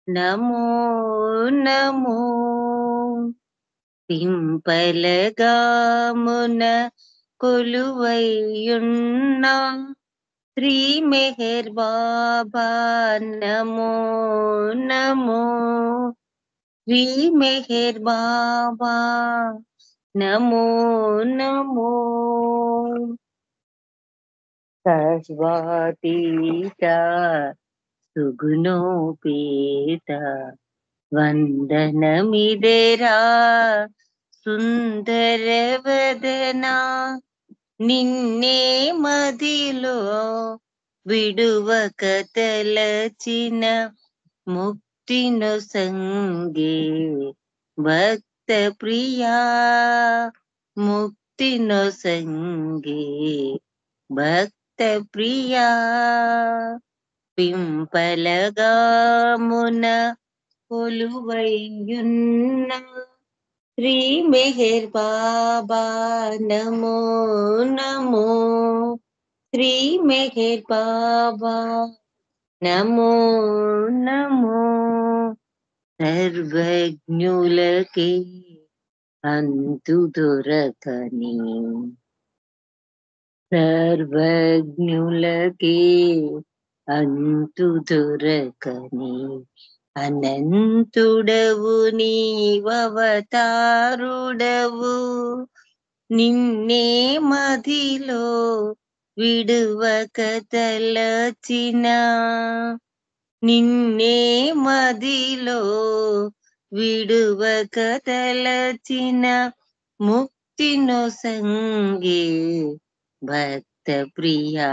నమో నమో. పింపలగామున కొలువైయున్న శ్రీ మెహర్ బాబా నమో నమో. శ్రీ మెహర్ బాబా నమో నమో. సర్వాతీత సుగుణోపేత వందనమిదెరా సుందర వదనా. నిన్నే మదిలో విడువక తలచిన ముక్తిను సంగే భక్త ప్రియా. ముక్తిను సంగే భక్త ప్రియా. పింపలగామున కొలువైయున్న శ్రీ మెహర్ బాబా నమో నమో. శ్రీ మెహర్ బాబా నమో నమో. సర్వజ్ఞులకే అంతు దొరకని, సర్వజ్ఞులకే అంతు దొరకని అనంతుడవు నీవవతారుడవు. నిన్నే మదిలో విడువక తలచిన, నిన్నే మదిలో విడువక తలచిన ముక్తిను సంగే భక్త ప్రియా.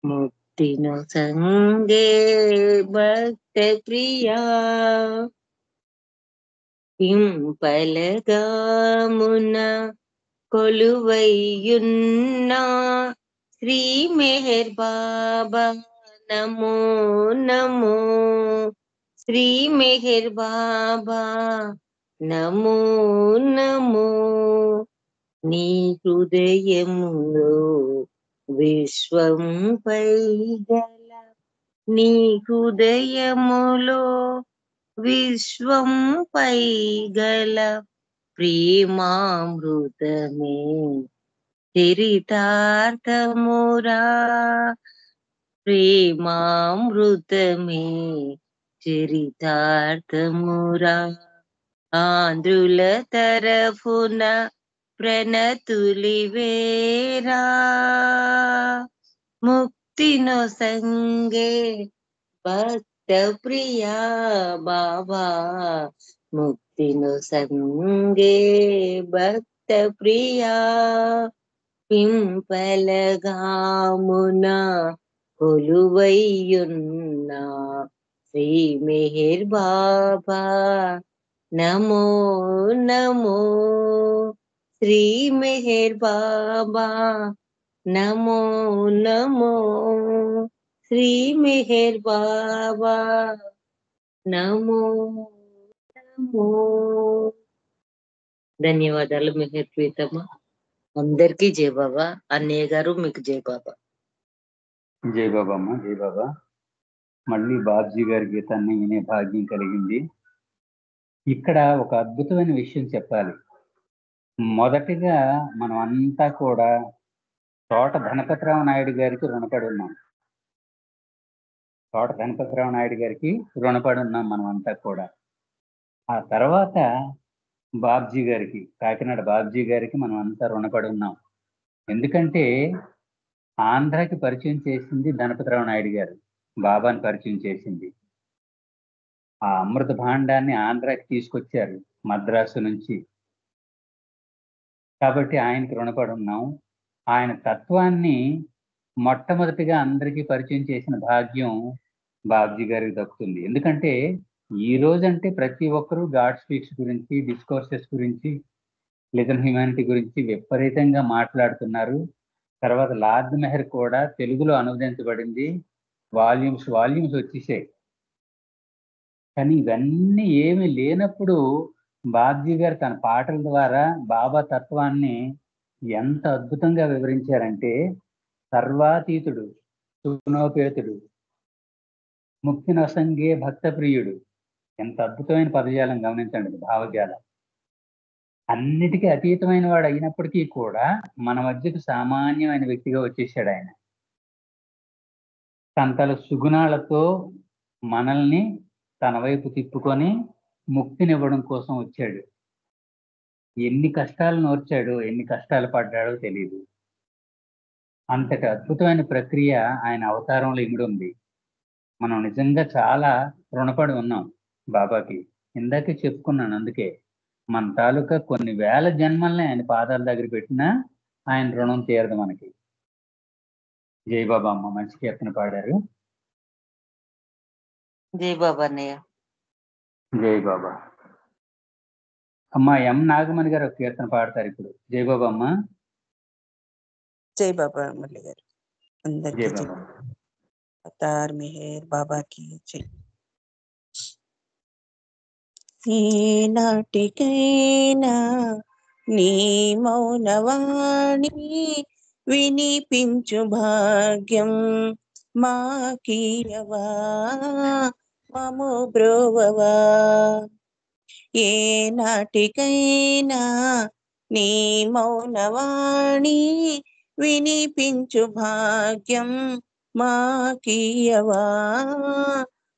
ముక్తిను సంగే భక్త ప్రియా. పింపలగామున కొలువైయున్న శ్రీ మెహర్ బాబా నమో నమో. శ్రీ మెహర్ బాబా నమో నమో. నీ హృదయములో విశ్వం పైగల, నీ హృదయములో విశ్వం పైగల ప్రేమామృతమే చరితార్థమురా. ప్రేమామృతమే చరితార్థమురా. ఆంధ్రుల తరఫున ప్రణతులివేరా. ముక్తిను సంగే భక్త ప్రియా బాబా. ముక్తిను సంగే భక్త ప్రియా. పింపలగామున కొలువైయున్న శ్రీ మెహర్ బాబా నమో నమో. శ్రీ మెహర్ బాబా నమో నమో. శ్రీ మెహర్ బాబా నమో నమో. ధన్యవాదాలు మెహర్ ప్రీతమ్మ. అందరికీ జై బాబా. అన్నయ్య గారు మీకు జై బాబా. జై బాబా అమ్మ, జై బాబా. మళ్ళీ బాబ్జీ గారి గీతాన్ని వినే భాగ్యం కలిగింది. ఇక్కడ ఒక అద్భుతమైన విషయం చెప్పాలి. మొదటిగా మనం అంతా కూడా తోట ధనపతిరావు నాయుడు గారికి రుణపడి ఉన్నాం. తోట ధనపతిరావు నాయుడు గారికి రుణపడి ఉన్నాం మనం అంతా కూడా. ఆ తర్వాత బాబ్జీ గారికి, కాకినాడ బాబ్జీ గారికి మనం అంతా రుణపడి ఉన్నాం. ఎందుకంటే ఆంధ్రాకి పరిచయం చేసింది ధనపతిరావు నాయుడు గారు, బాబాని పరిచయం చేసింది. ఆ అమృత భాండాన్ని ఆంధ్రాకి తీసుకొచ్చారు మద్రాసు నుంచి. కాబట్టి ఆయనకి రుణపడి ఉన్నాం. ఆయన తత్వాన్ని మొట్టమొదటిగా అందరికీ పరిచయం చేసిన భాగ్యం బాబ్జీ గారికి దక్కుతుంది. ఎందుకంటే ఈ రోజంటే ప్రతి ఒక్కరూ గాడ్ స్పీక్స్ గురించి, డిస్కోర్సెస్ గురించి, లిజన్ హ్యుమానిటీ గురించి విపరీతంగా మాట్లాడుతున్నారు. తర్వాత లార్డ్ మెహర్ కూడా తెలుగులో అనువదించబడింది, వాల్యూమ్స్ వచ్చేసాయి. కానీ ఇవన్నీ ఏమి లేనప్పుడు బాబ్జీ గారు తన పాటల ద్వారా బాబా తత్వాన్ని ఎంత అద్భుతంగా వివరించారంటే, సర్వాతీతుడు, సుగుణోపేతుడు, ముక్తి నొసంగే భక్త ప్రియుడు. ఎంత అద్భుతమైన పదజాలం గమనించండి, భావజాలం. అన్నిటికీ అతీతమైన వాడు అయినప్పటికీ కూడా మన మధ్యకు సామాన్యమైన వ్యక్తిగా వచ్చేసాడు ఆయన. తన సుగుణాలతో మనల్ని తన వైపు తిప్పుకొని ముక్తినివ్వడం కోసం వచ్చాడు. ఎన్ని కష్టాలు నోర్చాడో, ఎన్ని కష్టాలు పడ్డాడో తెలియదు. అంతటి అద్భుతమైన ప్రక్రియ ఆయన అవతారంలో ఇమిడి ఉంది. మనం నిజంగా చాలా రుణపడి ఉన్నాం బాబాకి. ఇందాకే చెప్పుకున్నాను. అందుకే మన తాలూకా కొన్ని వేల జన్మల్ని ఆయన పాదాల దగ్గర పెట్టినా ఆయన రుణం తీరదు మనకి. జై బాబా అమ్మ, మంచి కీర్తన పాడారు. జై బాబా అన్నయ్య. జై బాబా అమ్మ. ఎం నాగమణి గారు ఒక కీర్తన పాడతారు ఇప్పుడు. జై బాబా అమ్మ. జై బాబా మురళి గారు. అందరికీ జై బాబా. అవతార్ మెహర్ బాబా की जय। ఈనాటికైనా నీ మౌనవాణి వినిపించు భాగ్యం మాకీయవా మము బ్రోవవా। ఏనాటికైనా నీ మౌనవాణి వినిపించు భాగ్యం మాకీయవా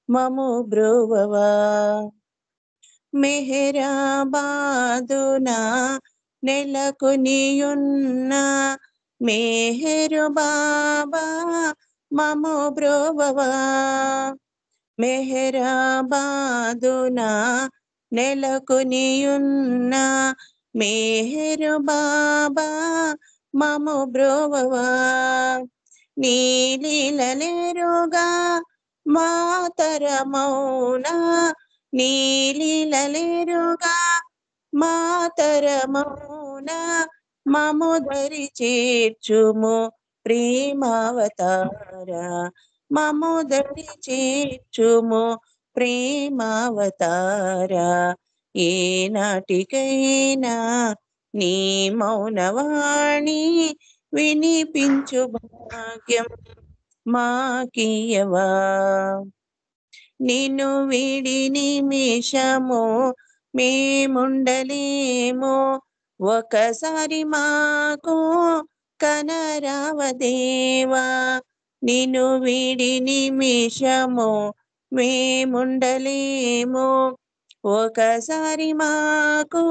మము బ్రోవవా। మెహరాబాదున నెలకొనియున్న మెహరు బాబా మము బ్రోవవా। మెహరాబాదున నెలకొనియున్న మెహరు బాబా మము బ్రోవవా। నీలీలలేరుగా మాతరమౌన నీలీలలేరుగా మాతరమౌన మము దరి చేర్చుము ప్రేమావతార మము దరి చేర్చుము ప్రేమావతార। ఏనాటికైనా నీ మౌనవాణి వినిపించు భాగ్యం మాకీయవా। నిన్ను విడి నిమిషము మేముండలేము ఒకసారి మాకు కనరావదేవా। నిన్ను విడి నిమిషము మేముండలేము ఒకసారి మాకు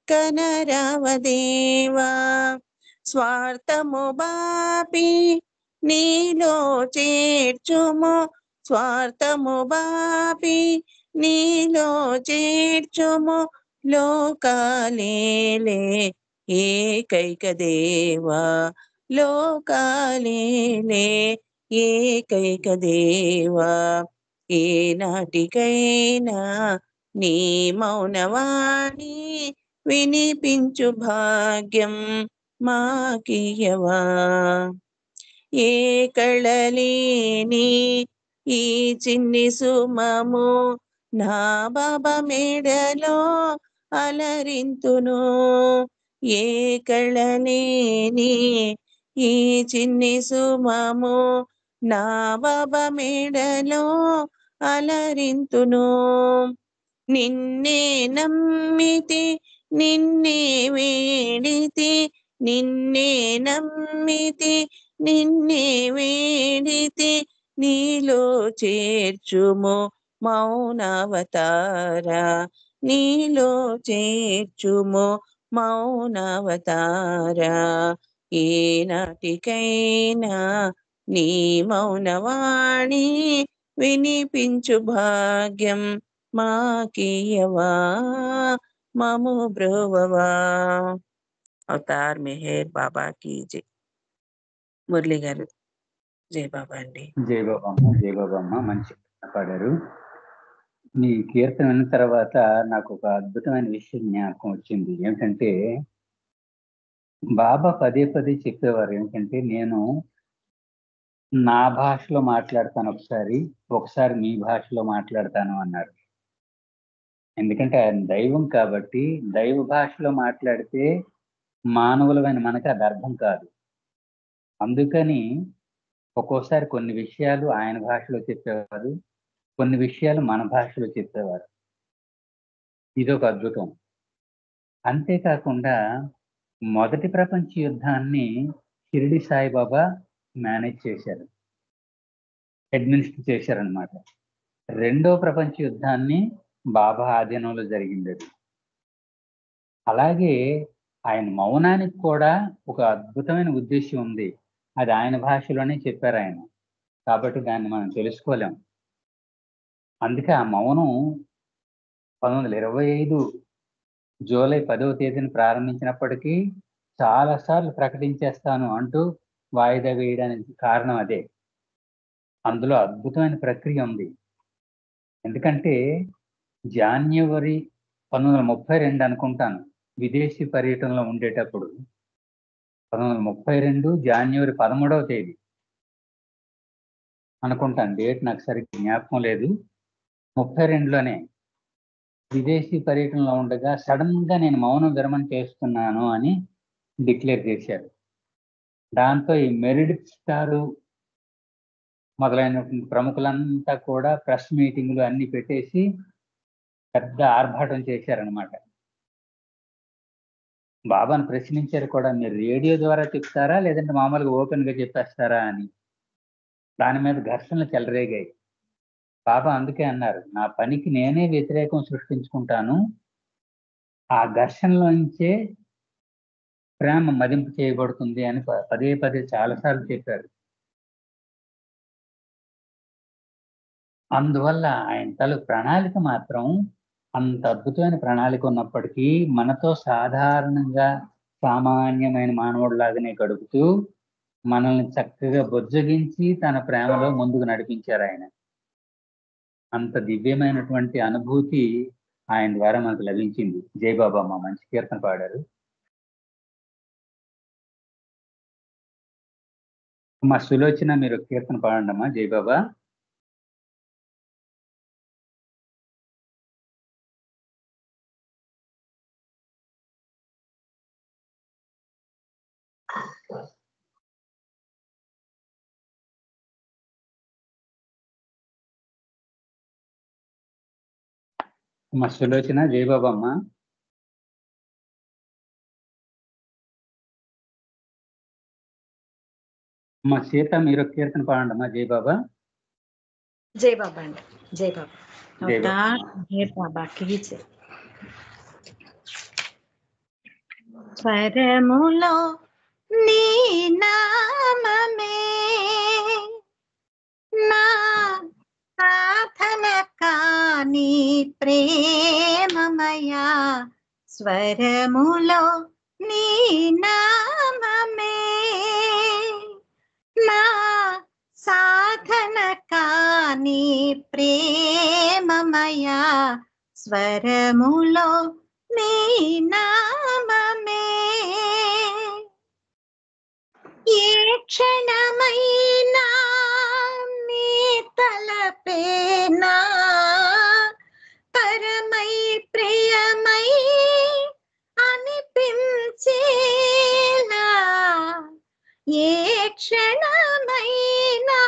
కనరావదేవా। స్వార్థము బాపి నీలో చేర్చుము స్వార్థము బాపి నీలో చేర్చుము లోకాలేలే ఏకైక దేవా లోకాలేలే ఏకైక దేవా। ఏనాటికైనా నీ మౌనవాణి వినిపించు భాగ్యం మాకీయవా। ఏ కళలేని ఈ చిన్ని సుమము నా బాబా మేడలో అలరింతును। ఏ కళలేని ఈ చిన్ని సుమము నా బాబా మేడలో అలరింతును। నిన్నే నమ్మితి నిన్నే వేడితి నిన్నే నమ్మితి నిన్నే వేడితి నీలో చేర్చుము మౌనావతార నీలో చేర్చుము మౌనావతార। ఏనాటికైనా నీ మౌనవాణి వినిపించు భాగ్యం మాకీయవా మము బ్రోవవా। అవతార్ మెహర్ బాబా की जय। మురళి గారు జై బాబా అండి। జై బాబా అమ్మ మంచి పాడారు। మీ కీర్తన విన్న తర్వాత నాకు ఒక అద్భుతమైన విషయం జ్ఞాపకం వచ్చింది। ఏమిటంటే బాబా పదే పదే చెప్పేవారు ఏమిటంటే నేను నా భాషలో మాట్లాడతాను ఒకసారి మీ భాషలో మాట్లాడతాను అన్నారు। ఎందుకంటే ఆయన దైవం కాబట్టి దైవ భాషలో మాట్లాడితే మానవులమైన మనకి అది అర్థం కాదు। అందుకని ఒక్కోసారి కొన్ని విషయాలు ఆయన భాషలో చెప్పేవారు కొన్ని విషయాలు మన భాషలో చెప్పేవారు। ఇదొక అద్భుతం। అంతేకాకుండా మొదటి ప్రపంచ యుద్ధాన్ని షిరిడి సాయిబాబా మేనేజ్ చేశారు అడ్మినిస్టర్ చేశారనమాట। రెండో ప్రపంచ యుద్ధాన్ని బాబా ఆధీనంలో జరిగింది అది। అలాగే ఆయన మౌనానికి కూడా ఒక అద్భుతమైన ఉద్దేశం ఉంది। అది ఆయన భాషలోనే చెప్పారు ఆయన కాబట్టి దాన్ని మనం తెలుసుకోలేం। అందుకే ఆ మౌనం 1925 జూలై 10వ తేదీని ప్రారంభించినప్పటికీ చాలాసార్లు ప్రకటించేస్తాను అంటూ వాయిదా వేయడానికి కారణం అదే। అందులో అద్భుతమైన ప్రక్రియ ఉంది। ఎందుకంటే జనవరి 1932 అనుకుంటాను విదేశీ పర్యటనలో ఉండేటప్పుడు 1932 జనవరి 13వ తేదీ అనుకుంటాను, డేట్ నాకు సరిగ్గా జ్ఞాపకం లేదు. 32లోనే విదేశీ పర్యటనలో ఉండగా సడన్ గా నేను మౌనం విరమణ చేస్తున్నాను అని డిక్లేర్ చేశారు. దాంతో ఈ మెరిడిత్ స్టారు మొదలైనటువంటి ప్రముఖులంతా కూడా ప్రెస్ మీటింగ్లు అన్ని పెట్టేసి పెద్ద ఆర్భాటం చేశారనమాట. బాబాను ప్రశ్నించారు కూడా, మీరు రేడియో ద్వారా చెప్తారా లేదంటే మామూలుగా ఓపెన్ గా చెప్పేస్తారా అని. దాని మీద ఘర్షణలు చెలరేగాయి. బాబా అందుకే అన్నారు, నా పనికి నేనే వ్యతిరేకం సృష్టించుకుంటాను, ఆ ఘర్షణలోంచే ప్రేమ మదింపు చేయబడుతుంది అని పదే పదే చాలాసార్లు చెప్పారు. అందువల్ల ఆయన ప్రణాళిక మాత్రం అంత అద్భుతమైన ప్రణాళిక ఉన్నప్పటికీ మనతో సాధారణంగా సామాన్యమైన మానవుడిలాగానే గడుపుతూ మనల్ని చక్కగా బుజ్జగించి తన ప్రేమలో ముందుకు నడిపించారు ఆయన. అంత దివ్యమైనటువంటి అనుభూతి ఆయన ద్వారా మనకు లభించింది. జయబాబా అమ్మ మంచి కీర్తన పాడారు. మా సులోచన మీరు కీర్తన పాడండి అమ్మా. జయబాబా. మా సులోచన. జయబాబా అమ్మ. మా సీత మీరు కీర్తన పాడండి అమ్మా. జయబాబా. జై బాబా అండి. జై బాబా. జై బాబా. మెహర్ బాబాకి జై. స్వరములో నీ నామమే నా సాధన కాని ప్రేమమయా, స్వరములో నీ నామమే నా సాధన కాని ప్రేమమయా, స్వరములో నీ నామమే ఏ క్షణమైనా నీ తలపేనా పరమై ప్రియమై అనిపించేలా, ఏ క్షణమైనా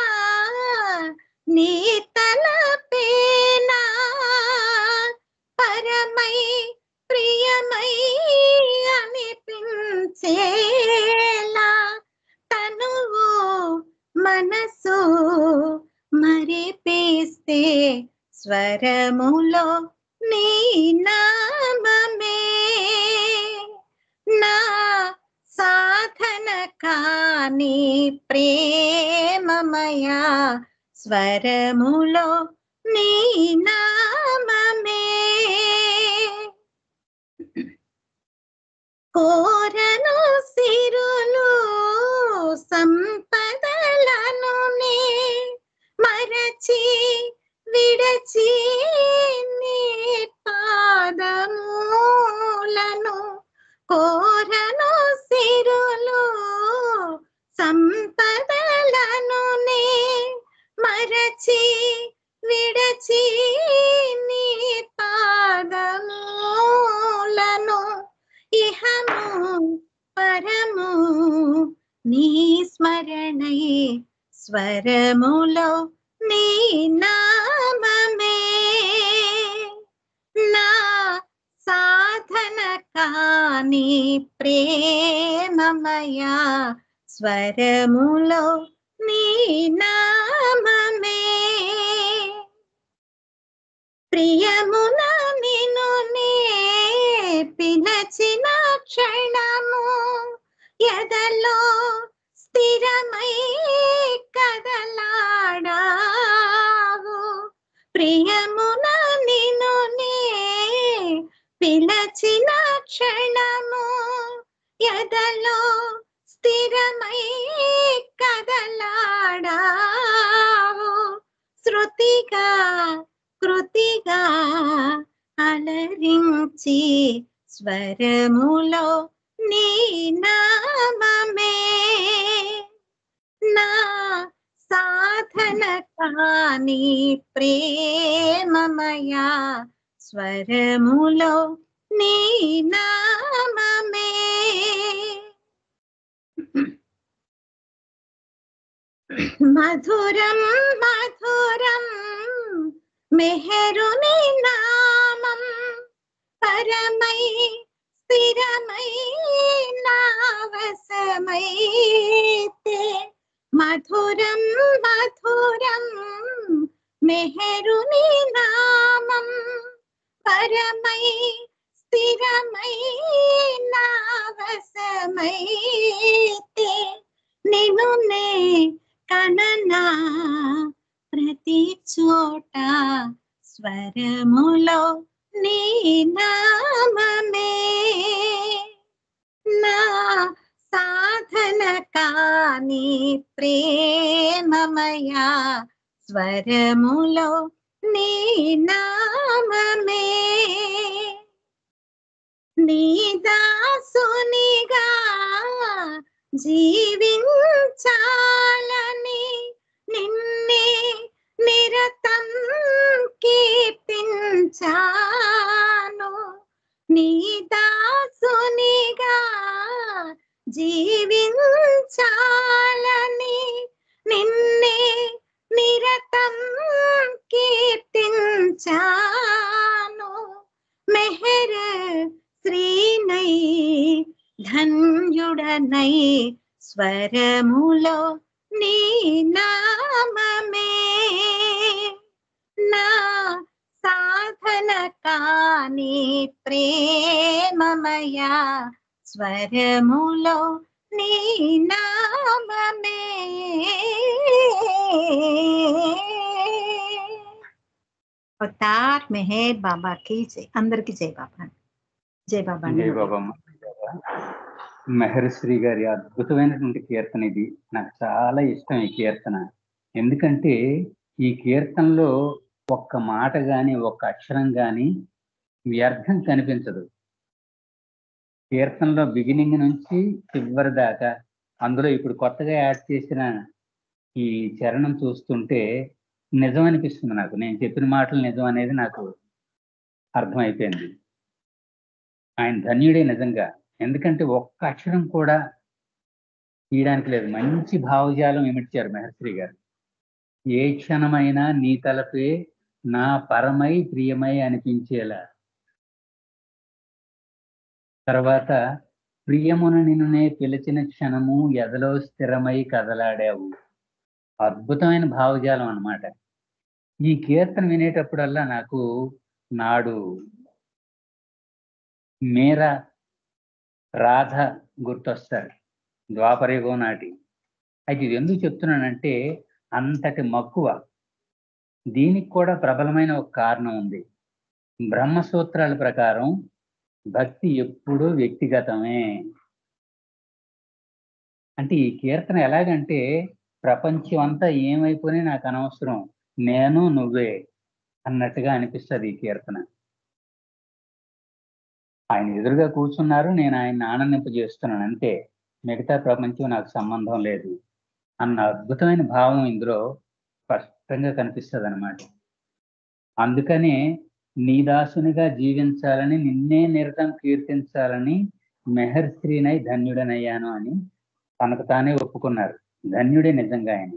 నీ తలపేనా పరమై ప్రియమై అనిపించేలా, తనువు మనసు మరిపిస్తే స్వరములో నీ నామమే నా సాధన కాని ప్రేమమయా, స్వరములో నీ నామమే కోరను సిరులు సంపదలను నే మరచి విడచి నీ పాదములను, కోరను సిరులు సంపదలను నే మరచి విడచి నీ పాదములను, ఇహము పరము నీ స్మరణై స్వరములో నీ నామమే నా సాధన కాని ప్రేమమయా, స్వరములో నీ నామమే ప్రియమున నిన్ను నే పిలచిన క్షణము ఎదలో స్థిరమై కదలాడావు, ప్రియమున నిన్ను నే పిలచిన క్షణము ఎదలో స్థిరమై కదలాడావు, శృతిగా కృతిగా అలరించి స్వరములో నీ నామమే నా సాధన కానీ ప్రేమమయా స్వరములో నీ నామమే మధురం మధురం మెహరుని నామం పరమై స్థిరమై నావసమైతే మధురం మధురం మెహరుని నామం పరమై స్థిరమై నావసమైతే నిన్ను నే కననా ప్రతి చోట స్వరములో నీ నామమే నా సాధన కాని ప్రేమమయా స్వరములో నీ నామమే నీ దాసునిగా జీవించాలని నిన్నే నిరతం కీర్తించాను నీ దాసునిగా జీవించాలని నిన్నే నిరతం కీర్తించాను మెహర్ శ్రీనై ధన్యుడనై స్వరములో నీ నామమే నా సాధన కాని ప్రేమమయా స్వరములో నీ నామమే అవతార్ మెహర్ బాబాకి జై అందరికి జై బాబా జై బాబా జై బాబా మెహర్శ్రీ గారి అద్భుతమైనటువంటి కీర్తన ఇది. నాకు చాలా ఇష్టం ఈ కీర్తన. ఎందుకంటే ఈ కీర్తనలో ఒక్క మాట గాని ఒక్క అక్షరం గాని వ్యర్థం కనిపించదు. కీర్తనలో బిగినింగ్ నుంచి చివరి దాకా, అందులో ఇప్పుడు కొత్తగా యాడ్ చేసిన ఈ చరణం చూస్తుంటే నిజం అనిపిస్తుంది నాకు. నేను చెప్పిన మాటలు నిజం అనేది నాకు అర్థమైపోయింది. ఆయన ధన్యుడే నిజంగా. ఎందుకంటే ఒక్క అక్షరం కూడా తీయడానికి లేదు. మంచి భావజాలం ఇమిడ్చారు మెహర్శ్రీ గారు. ఏ క్షణమైనా నీ తలపే నా పరమై ప్రియమై అనిపించేలా. తర్వాత ప్రియమును నిన్నునే పిలిచిన క్షణము ఎదలో స్థిరమై కదలాడావు. అద్భుతమైన భావజాలం అన్నమాట. ఈ కీర్తన వినేటప్పుడల్లా నాకు నాడు మీరా రాధ గుర్తొస్తారు, ద్వాపరయుగం నాటి. అయితే ఇది ఎందుకు చెప్తున్నానంటే అంతటి మక్కువ. దీనికి కూడా ప్రబలమైన ఒక కారణం ఉంది. బ్రహ్మసూత్రాల ప్రకారం భక్తి ఎప్పుడూ వ్యక్తిగతమే. అంటే ఈ కీర్తన ఎలాగంటే ప్రపంచం అంతా ఏమైపోయినా నాకు అనవసరం, నేను నువ్వే అన్నట్టుగా అనిపిస్తుంది ఈ కీర్తన. ఆయన ఎదురుగా కూర్చున్నారు, నేను ఆయన్ని ఆనందింపజేస్తున్నాను అంతే, మిగతా ప్రపంచం నాకు సంబంధం లేదు అన్న అద్భుతమైన భావం ఇందులో స్పష్టంగా కనిపిస్తుంది అన్నమాట. అందుకనే నీ దాసునిగా జీవించాలని నిన్నే నిరతం కీర్తించాలని మెహర్శ్రీనై ధన్యుడనయ్యాను అని తనకు తానే ఒప్పుకున్నారు. ధన్యుడే నిజంగా ఆయన.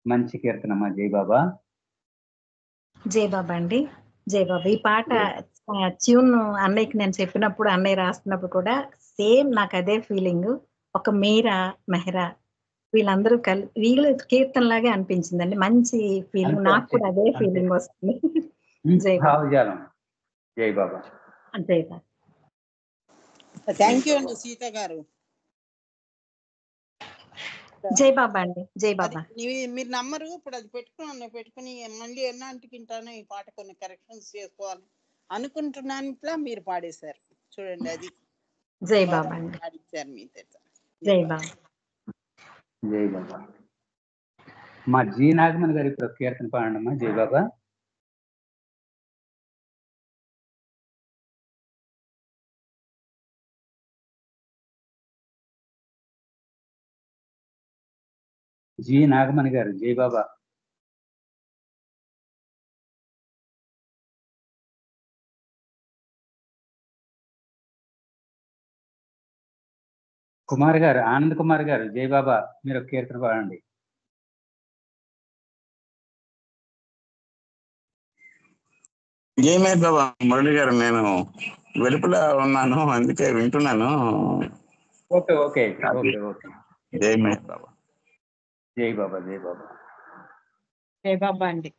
మంచి కీర్తనమ్మా. జై బాబా. జై బాబా అండి. జై బాబా. ఈ పాట ట్యూన్ అన్నయ్యకి నేను చెప్పినప్పుడు, అన్నయ్య రాస్తున్నప్పుడు కూడా సేమ్ నాకు అదే ఫీలింగ్. ఒక మీరా మెహరా వీళ్ళందరూ వీళ్ళు కీర్తన లాగే అనిపించిందండి. మంచి ఫీలింగ్. నాకు కూడా అదే ఫీలింగ్ వస్తుంది. జై బాబా. భావజాలం. జై బాబా. జై బాబా. థ్యాంక్ యూ అండి సీత గారు. జై బాబా అండి. జై బాబా. మీరు నమ్మరు, ఇప్పుడు అది పెట్టుకుని మళ్ళీ ఎన్నాటికి వింటాను ఈ పాట, కొన్ని కరెక్షన్స్ చేసుకోవాలి అనుకుంటున్నాను. ఇట్లా మీరు పాడేశారు చూడండి. అది జై బాబా అండి. పాడించారు మీ జై బాబా. జై బాబా. మా జీ నాగమణి గారి ఇప్పుడు కీర్తన పాడమ్మా. జై బాబా. జీ నాగమణి గారు. జై బాబా. కుమార్ గారు, ఆనంద్ కుమార్ గారు, జై బాబా, మీరు ఒక కీర్తన పాడండి. జై మహేష్ బాబా. మురళి గారు, నేను వెలుపల ఉన్నాను, అందుకే వింటున్నాను. Okay okay okay okay. జై మహేష్ బాబా. జై బాబా, జై బాబా. జై బాబా అండి.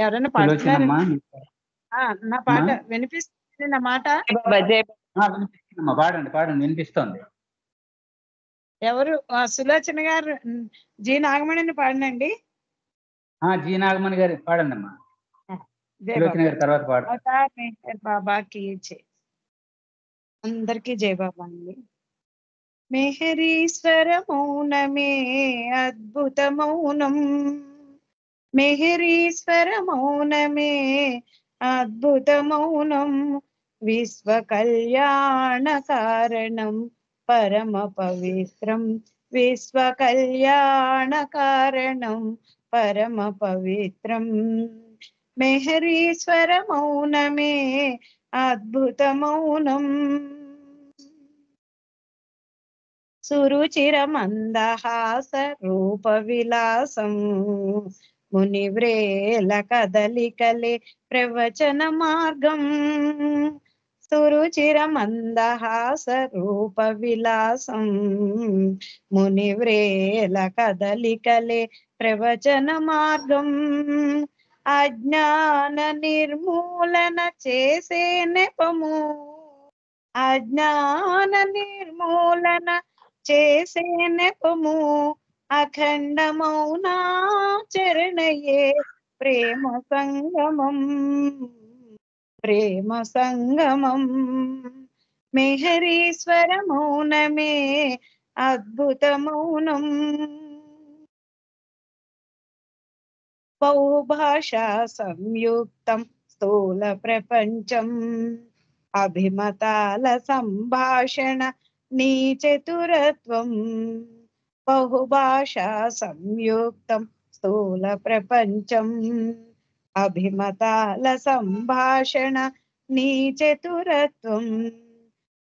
ఎవరైనా పాడుతున్నారా? నా పాట వినిపిస్తుంది? నా మాట వినిపిస్తుందమ్మా, పాడండి పాడండి, వినిపిస్తోంది. ఎవరు? సులోచన గారు, జి నాగమణిని పాడినండి. జీ నాగమణి గారు పాడండి అమ్మా. జై సులోచన గారి తర్వాత పాడు. బాబాకి అందరికీ జై బాబా అండి. మెహరీశ్వర మౌనమే అద్భుత మౌనం, మెహరీశ్వర మౌనమే అద్భుత మౌనం, విశ్వ కళ్యాణ కారణం పరమ పవిత్రం, విశ్వ కళ్యాణ కారణం పరమ పవిత్రం, మెహరీశ్వర మౌనమే అద్భుత మౌనం, సురుచిర మందహాస రూప విలాసం, మునివ్రేల కదలికలే ప్రవచన మార్గం, సురుచిర మందహాస రూప విలాసం, మునివ్రేల కదలికలే ప్రవచన మార్గం, అజ్ఞాన నిర్మూలన చేసే నెపము, అజ్ఞాన నిర్మూలన చేసే నెపము, అఖండ మౌనాచరణయే ప్రేమ సంగమం, ప్రేమ సంగమం, మెహరీశ్వర మౌనమే అద్భుత మౌనం, బహుభాషా సంయుక్తం స్థూల ప్రపంచం, అభిమతాల సంభాషణ నీ చతురత్వం, బహుభాషా సంయుక్తం స్థూల ప్రపంచం, అభిమతాల సంభాషణ నీ చతురత్వం,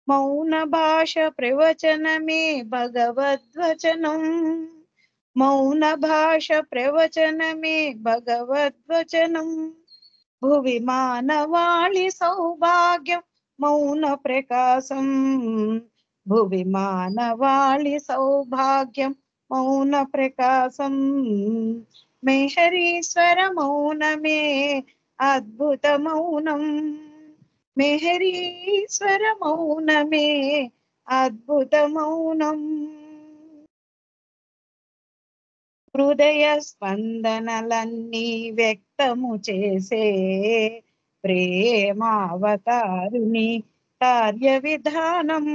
మౌన భాష ప్రవచనమే భగవద్వచనం, మౌన భాష ప్రవచనమే భగవద్వచనం, భువి మానవాళి సౌభాగ్యం మౌన ప్రకాశం, భువి మానవాళి సౌభాగ్యం మౌన ప్రకాశం, మెహరీశ్వర మౌనమే అద్భుత మౌనం, మెహరీశ్వర మౌనమే అద్భుత మౌనం, హృదయ స్పందనలన్నీ వ్యక్తము చేసే ప్రేమావతారుని కార్య విధానం,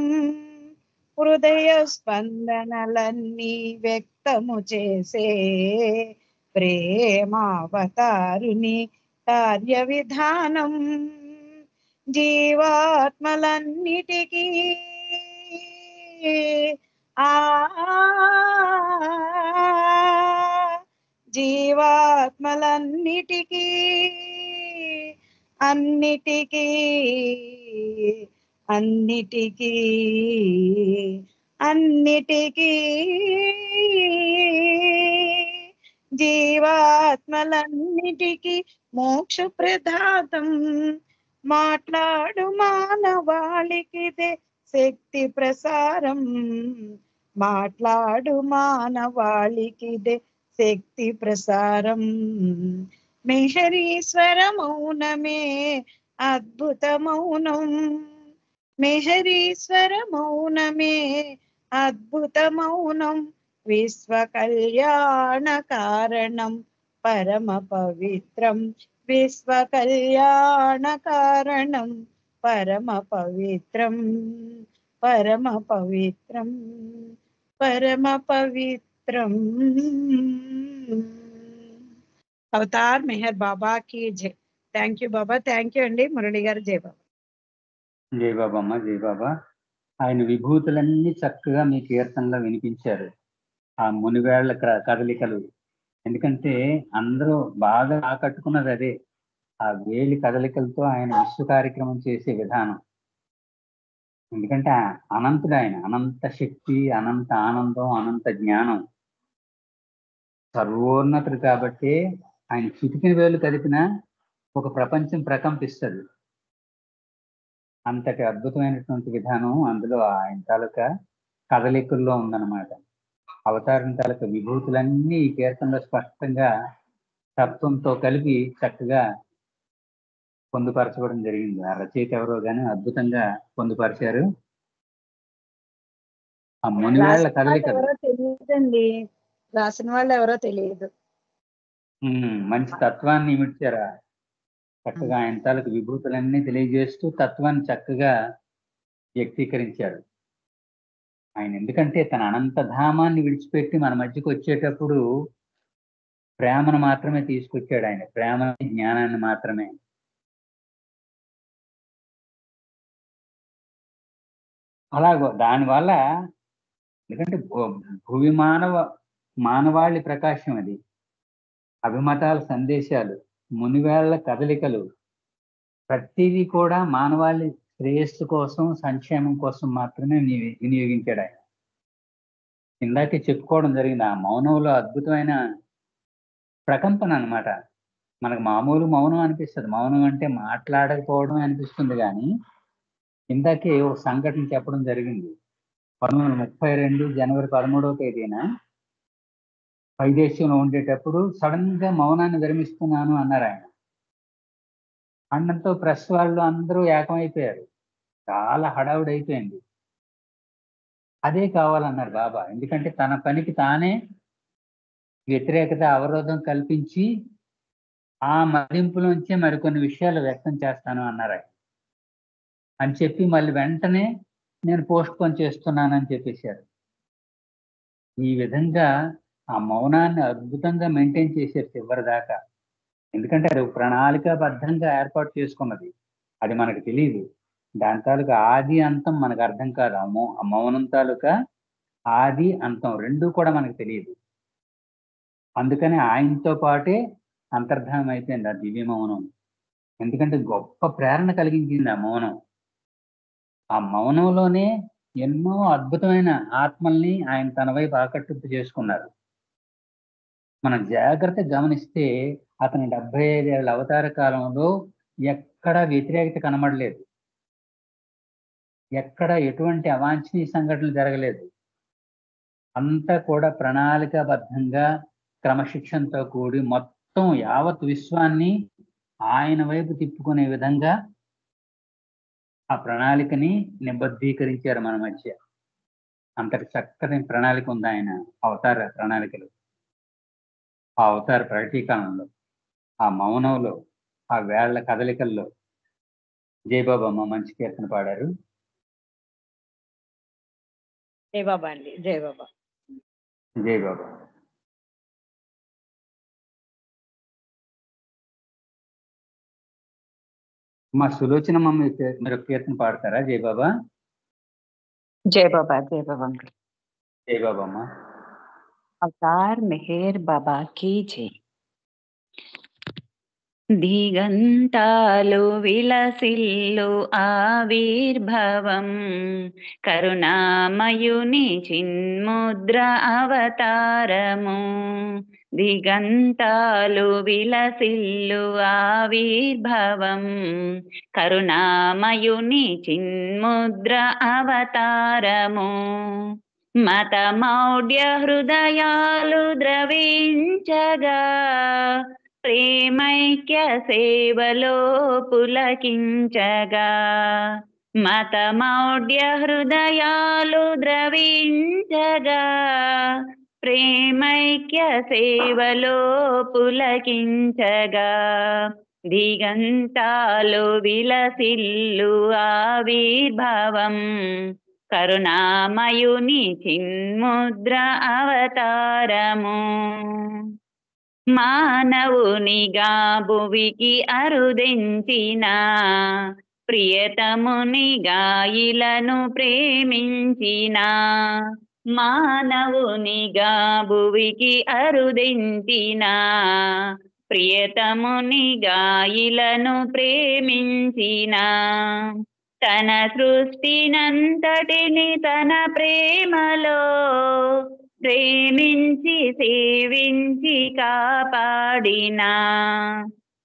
హృదయ స్పందనలన్నీ వ్యక్తము చేసే ప్రేమావతారుని కార్య విధానం, జీవాత్మలన్నిటికీ జీవాత్మలన్నిటికీ అన్నిటికీ అన్నిటికీ అన్నిటికీ జీవాత్మలన్నిటికీ మోక్ష ప్రదాతం, మాట్లాడు మానవాళికిదే శక్తి ప్రసారం, మాట్లాడు మానవాళికిదే శక్తి ప్రసారం, మెహరీశ్వర మౌనమే అద్భుత మౌనం, మెహరీశ్వర మౌనమే అద్భుత మౌనం, విశ్వ కళ్యాణ కారణం పరమ పవిత్రం, విశ్వ కళ్యాణ కారణం పరమ పవిత్రం, పరమ పవిత్రం, పరమ పవిత్రం. అవతార్ మెహర్ బాబా కి జై. Thank you Baba, thank you అండి. మురళి గారు జై బాబా. జై బాబా అమ్మ, జై బాబా. ఆయన విభూతులన్నీ చక్కగా మీ కీర్తనలో వినిపించారు. ఆ మునివేళ్ల కదలికలు, ఎందుకంటే అందరూ బాగా ఆకట్టుకున్నది అదే, ఆ వేలి కదలికలతో ఆయన విశ్వ కార్యక్రమం చేసే విధానం. ఎందుకంటే అనంతుడు ఆయన, అనంత శక్తి, అనంత ఆనందం, అనంత జ్ఞానం, సర్వోన్నతుడు. కాబట్టి ఆయన చిటికిన వేలు కదిపిన ఒక ప్రపంచం ప్రకంపిస్తుంది. అంతటి అద్భుతమైనటువంటి విధానం అందులో ఆయన తాలూకా కదలికల్లో ఉందన్నమాట. అవతారం తాలూకా విభూతులన్నీ ఈ కీర్తనలో స్పష్టంగా తత్వంతో కలిపి చక్కగా పొందుపరచబడడం జరిగింది. ఆ రచయిత ఎవరో కానీ అద్భుతంగా పొందుపరిచారు. ఆ మునివేళ్ల కదలికలు, ఎవరో తెలియదండి, రాసిన వాళ్ళు ఎవరో తెలియదు. మంచి తత్వాన్ని ఇమిడ్చారా చక్కగా. ఆయన తాలూకు విభూతులన్నీ తెలియజేస్తూ తత్వాన్ని చక్కగా వ్యక్తీకరించారు ఆయన. ఎందుకంటే తన అనంతధామాన్ని విడిచిపెట్టి మన మధ్యకు వచ్చేటప్పుడు ప్రేమను మాత్రమే తీసుకొచ్చాడు ఆయన, ప్రేమని, జ్ఞానాన్ని మాత్రమే. అలాగో దానివల్ల, ఎందుకంటే భూమి మానవాళి ప్రకాశం అది, అభిమతాల సందేశాలు, మునివేళ్ల కదలికలు, ప్రతిదీ కూడా మానవాళి శ్రేయస్సు కోసం, సంక్షేమం కోసం మాత్రమే వినియోగించాడు ఆయన. ఇందాకే చెప్పుకోవడం జరిగింది, ఆ మౌనంలో అద్భుతమైన ప్రకంపన అన్నమాట. మనకు మామూలు మౌనం అనిపిస్తుంది, మౌనం అంటే మాట్లాడకపోవడం అనిపిస్తుంది. కానీ ఇందాకే ఒక సంఘటన చెప్పడం జరిగింది. 1932 జనవరి 13వ తేదీన వైదేశంలో ఉండేటప్పుడు సడన్ గా మౌనాన్ని విరమిస్తున్నాను అన్నారు ఆయన. అన్నంతో ప్రెస్ వాళ్ళు అందరూ ఏకమైపోయారు, చాలా హడావుడి అయిపోయింది. అదే కావాలన్నారు బాబా. ఎందుకంటే తన పనికి తానే వ్యతిరేకత, అవరోధం కల్పించి ఆ మదింపులోంచే మరికొన్ని విషయాలు వ్యక్తం చేస్తాను అన్నారు ఆయన. అని చెప్పి మళ్ళీ వెంటనే నేను పోస్ట్ పోన్ చేస్తున్నానని చెప్పేశారు. ఈ విధంగా ఆ మౌనాన్ని అద్భుతంగా మెయింటైన్ చేశారు చివరి దాకా. ఎందుకంటే అది ప్రణాళికాబద్ధంగా ఏర్పాటు చేసుకున్నది, అది మనకు తెలియదు. దాని తాలూకా ఆది అంతం మనకు అర్థం కాదు. ఆ మౌనం తాలూకా ఆది అంతం రెండూ కూడా మనకు తెలియదు. అందుకని ఆయనతో పాటే అంతర్ధానం అయిపోయింది ఆ దివ్య మౌనం. ఎందుకంటే గొప్ప ప్రేరణ కలిగించింది ఆ మౌనం. ఆ మౌనంలోనే ఎన్నో అద్భుతమైన ఆత్మల్ని ఆయన తన వైపు ఆకట్టుకు చేసుకున్నారు. మనం జాగ్రత్తగా గమనిస్తే అతని 75 ఏళ్ల అవతార కాలంలో ఎక్కడ వ్యతిరేకత కనబడలేదు, ఎక్కడ ఎటువంటి అవాంఛనీయ సంఘటనలు జరగలేదు. అంతా కూడా ప్రణాళికాబద్ధంగా, క్రమశిక్షణతో కూడి మొత్తం యావత్ విశ్వాన్ని ఆయన వైపు తిప్పుకునే విధంగా ఆ ప్రణాళికని నిబద్ధీకరించారు మన మధ్య. అంతటి చక్కని ప్రణాళిక ఉంది ఆయన అవతార ప్రణాళికలు. ఆ అవతార ప్రకటీకరణలో, ఆ మౌనంలో, ఆ వేళ్ల కదలికల్లో. జయబాబా అమ్మ మంచి కీర్తన పాడారు. జయబాబా అండి, జయబాబా. జయబాబా. మా సులోచన మమ్మీ మీరు కీర్తన పాడతారా జయబాబా? జయబాబా, జయబాబా, జయబాబా అమ్మ. అవతార్ మెహర్ బాబా కీ జై. దిగంతాలు విలసిల్లు ఆవిర్భవం, కరుణామయుని చిన్ముద్ర అవతారము. దిగంతాలు విలసిల్లు ఆవిర్భవం, కరుణామయుని చిన్ముద్ర అవతారము. మతమౌఢ్య హృదయాలు ద్రవించగా, ప్రేమైక్య సేవలో పులకించగా. మతమౌఢ్య హృదయాలు ద్రవించగా, ప్రేమైక్య సేవలో పులకించగా. దిగంతాలు విలసిల్లు ఆవిర్భవం, కరుణామయుని చిన్ముద్ర అవతారము. మానవునిగా భువికి అరుదించిన, ప్రియతమునిగా ఇలను ప్రేమించిన. మానవునిగా భువికి అరుదించిన, ప్రియతమునిగా ఇలను ప్రేమించిన. తన సృష్టినంతటిని తన ప్రేమలో ప్రేమించి సేవించి కాపాడిన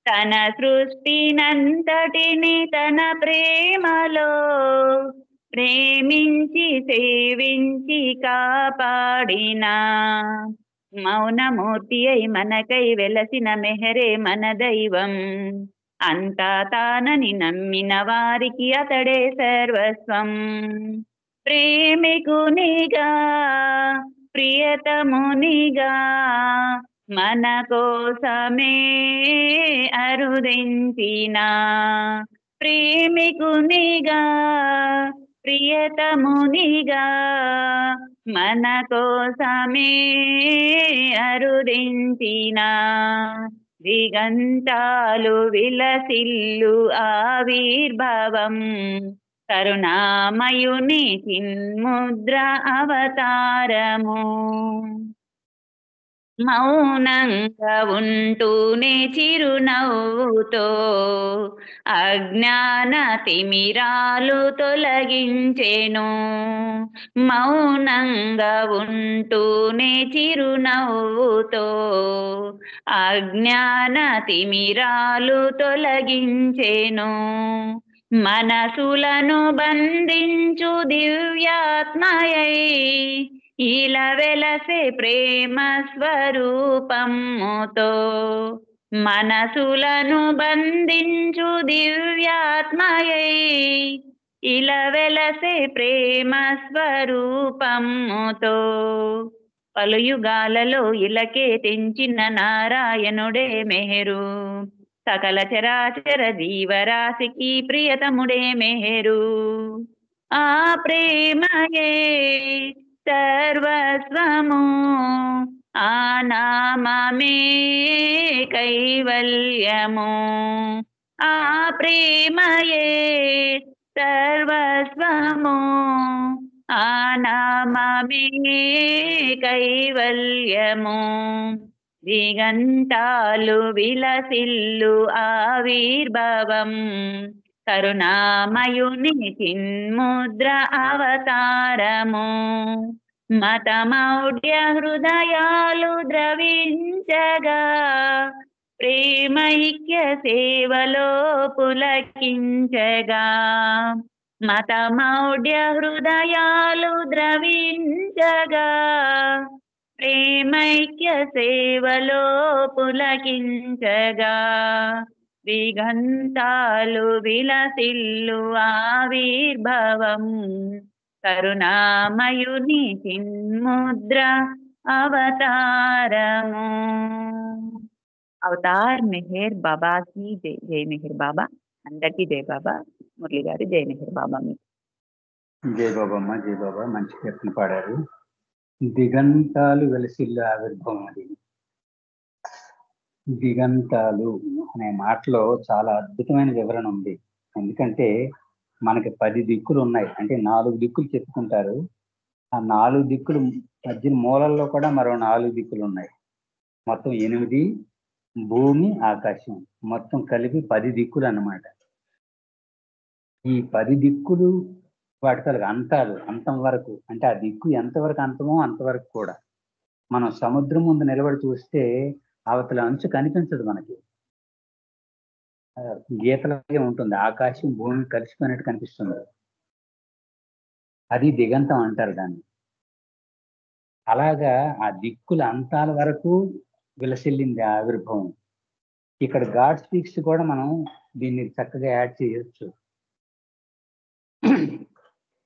తన సృష్టినంతటిని తన ప్రేమలో ప్రేమించి సేవించి కాపాడిన మౌనమూర్తి అయి మనకై వెలసిన మెహరే మన దైవం. అంతా తానని నమ్మిన వారికి అతడే సర్వస్వం. ప్రేమికునిగా ప్రియతమునిగా మన కోసమే అరుదించిన ప్రేమికునిగా ప్రియతమునిగా మన కోసమే అరుదించిన దిగంతాలు విలసిల్లు ఆవిర్భావం కరుణామయుని చిన్ముద్ర అవతారము. మౌనంగా ఉంటూనే చిరునవ్వుతో అజ్ఞాన తిమిరాలు తొలగించెను. మౌనంగా ఉంటూనే చిరునవ్వుతో అజ్ఞాన తిమిరాలు తొలగించెను. మనసులను బంధించు దివ్యాత్మయై ఇలా వెలసే ప్రేమ స్వరూపముతో మనసులను బంధించు దివ్యాత్మయై ఇలా వెలసే ప్రేమ స్వరూపముతో పలు యుగాలలో ఇలకే తెంచిన నారాయణుడే మెహరు. సకల చరాచర జీవరాశికి ప్రియతముడే మెహరు. ఆ ప్రేమయే సర్వస్వము ఆ నామమే కైవల్యము. ఆ ప్రేమయే సర్వస్వము ఆ నామమే కైవల్యము. దిగంతాలు విలసిల్లు ఆవిర్భావం కరుణామయుని చిన్ముద్ర అవతారము. మతమౌఢ్య హృదయాలు ద్రవించగా ప్రేమైక్య సేవలో పులకించగా మతమౌఢ్య హృదయాలు ద్రవించగా ప్రేమైక్య సేవలో పులకించగా దిగంతాలు విలసిల్లు ఆవిర్భావం కరుణామయుని చిన్ముద్ర అవతారము. అవతార్ మెహర్ బాబాకి జై. జై మెహర్ బాబా. అందరికీ జై బాబా. మురళి గారు జై మెహర్ బాబా. మీకు జై బాబమ్మ, జై బాబా. మంచి కీర్తన పాడారు. దిగంతాలు వెలసిల్లు ఆవిర్భావం. అది దిగంతాలు అనే మాటలో చాలా అద్భుతమైన వివరణ ఉంది. ఎందుకంటే మనకి 10 దిక్కులు ఉన్నాయి, అంటే 4 దిక్కులు చెప్పుకుంటారు. ఆ 4 దిక్కులు మధ్య మూలల్లో కూడా మరో 4 దిక్కులు ఉన్నాయి. మొత్తం 8, భూమి ఆకాశం మొత్తం కలిపి 10 దిక్కులు అన్నమాట. ఈ 10 దిక్కులు వాటి తల అంతాలు, అంతం వరకు, అంటే ఆ దిక్కు ఎంతవరకు అంతమో అంతవరకు కూడా. మనం సముద్రం ముందు నిలబడి చూస్తే అవతల అంచు కనిపించదు మనకి, గీతలాగే ఉంటుంది. ఆకాశం భూమి కలిసిపోయినట్టు కనిపిస్తుంది. అది దిగంతం అంటారు దాన్ని. అలాగా ఆ దిక్కుల అంతాల వరకు విలసిల్లింది ఆవిర్భావం. ఇక్కడ గాడ్ స్పీక్స్ కూడా మనం దీన్ని చక్కగా యాడ్ చేయొచ్చు.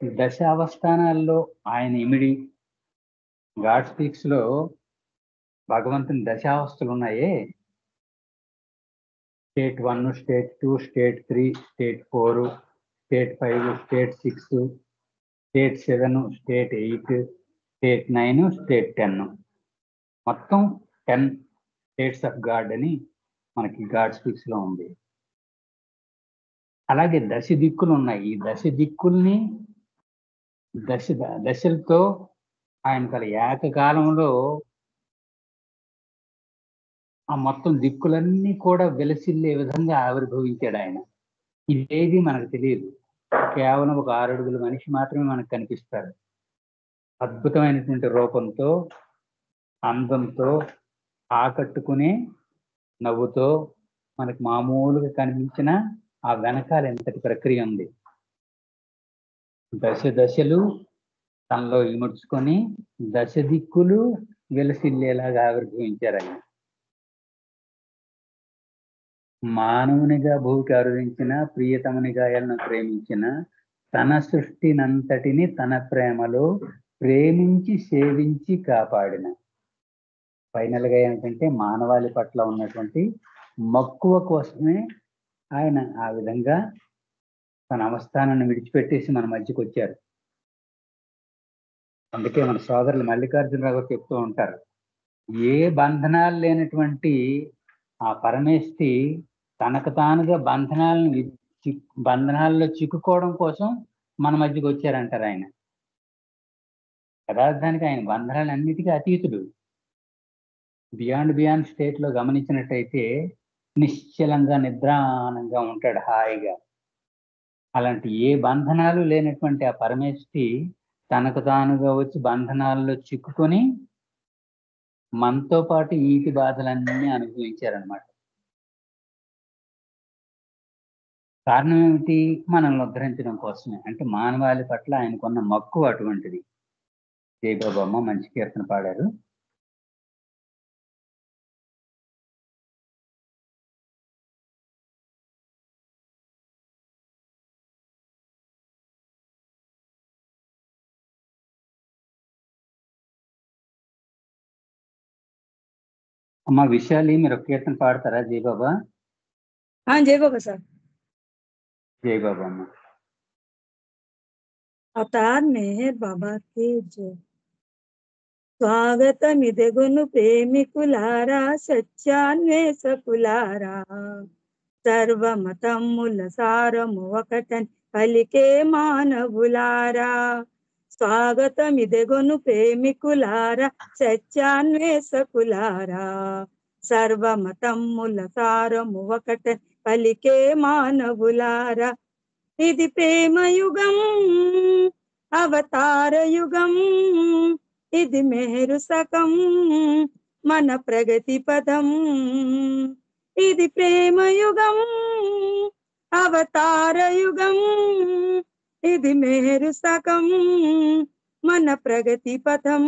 దశావస్థానాల్లో ఆయన ఇమిడి, గాడ్ స్పీక్స్ లో భగవంతుని దశావస్థలు ఉన్నాయే, state 1, state 2, state 3, state 4, state 5, state 6, state 7, state 8, state 9, state 10, మొత్తం 10 స్టేట్స్ ఆఫ్ గాడ్ అని మనకి గాడ్ స్పీక్స్ లో ఉంది. అలాగే 10 దిక్కులు ఉన్నాయి. ఈ 10 దిక్కుల్ని దశలతో ఆయన తన ఏకకాలంలో ఆ మొత్తం దిక్కులన్నీ కూడా వెలసిల్లే విధంగా ఆవిర్భవించాడు ఆయన. ఇదేది మనకు తెలియదు. కేవలం ఒక 6 అడుగుల మనిషి మాత్రమే మనకు కనిపిస్తారు. అద్భుతమైనటువంటి రూపంతో, అందంతో, ఆకట్టుకునే నవ్వుతో మనకు మామూలుగా కనిపించిన ఆ వెనకాల ఎంతటి ప్రక్రియ ఉంది. దశ దశలు తనలో ఇముడ్చుకొని దశ దిక్కులు వెలసిల్లేలాగా ఆవిర్భవించారు ఆయన. మానవునిగా భూమికి ఆరాధించిన, ప్రియతమునిగా ఆయనను ప్రేమించిన, తన సృష్టినంతటిని తన ప్రేమలో ప్రేమించి సేవించి కాపాడిన, ఫైనల్ గా ఏంటంటే మానవాళి పట్ల ఉన్నటువంటి మక్కువ కోసమే ఆయన ఆ విధంగా తన అవస్థానాన్ని విడిచిపెట్టేసి మన మధ్యకి వచ్చారు. అందుకే మన సోదరులు మల్లికార్జునరావు గారు చెప్తూ ఉంటారు, ఏ బంధనాలు లేనటువంటి ఆ పరమేష్ఠి తనకు తానుగా బంధనాల్లో చిక్కుకోవడం కోసం మన మధ్యకి వచ్చారంటారు ఆయన. యథార్థానికి ఆయన బంధనాలన్నిటికీ అతీతుడు. బియాండ్ స్టేట్ లో గమనించినట్టయితే నిశ్చలంగా నిద్రానంగా ఉంటాడు హాయిగా. అలాంటి ఏ బంధనాలు లేనటువంటి ఆ పరమేష్ఠి తనకు తానుగా వచ్చి బంధనాల్లో చిక్కుకొని మనతో పాటు ఈతి బాధలన్నీ అనుభవించారనమాట. కారణం ఏమిటి? మనల్ని ఉద్ధరించడం కోసమే. అంటే మానవాళి పట్ల ఆయనకున్న మక్కువ అటువంటిది. జయబాబమ్మ మంచి కీర్తన పాడారు. అమ్మ విశాలి, మీరు ఒక కీర్తన పాడతారా జయబాబా? జయబాబా సార్. జయబాబమ్మ. అవతార్ మెహర్ బాబా కి జై. స్వాగతమిదెగును ప్రేమికులారా, సత్యాన్వేషకులారా, సర్వమతముల సారము ఒకటని పలికే మానవులారా. స్వాగతమిదెగును ప్రేమికులారా, సత్యాన్వేషకులారా, సర్వమతముల సారము ఒకటని పలికే మానవులారా. ఇది ప్రేమయుగం, అవతార యుగం, ఇది మెహరు సకం, మన ప్రగతి పదం. ఇది ప్రేమయుగం, అవతార యుగం, ఇది మెహరు సకం, మన ప్రగతి పథం.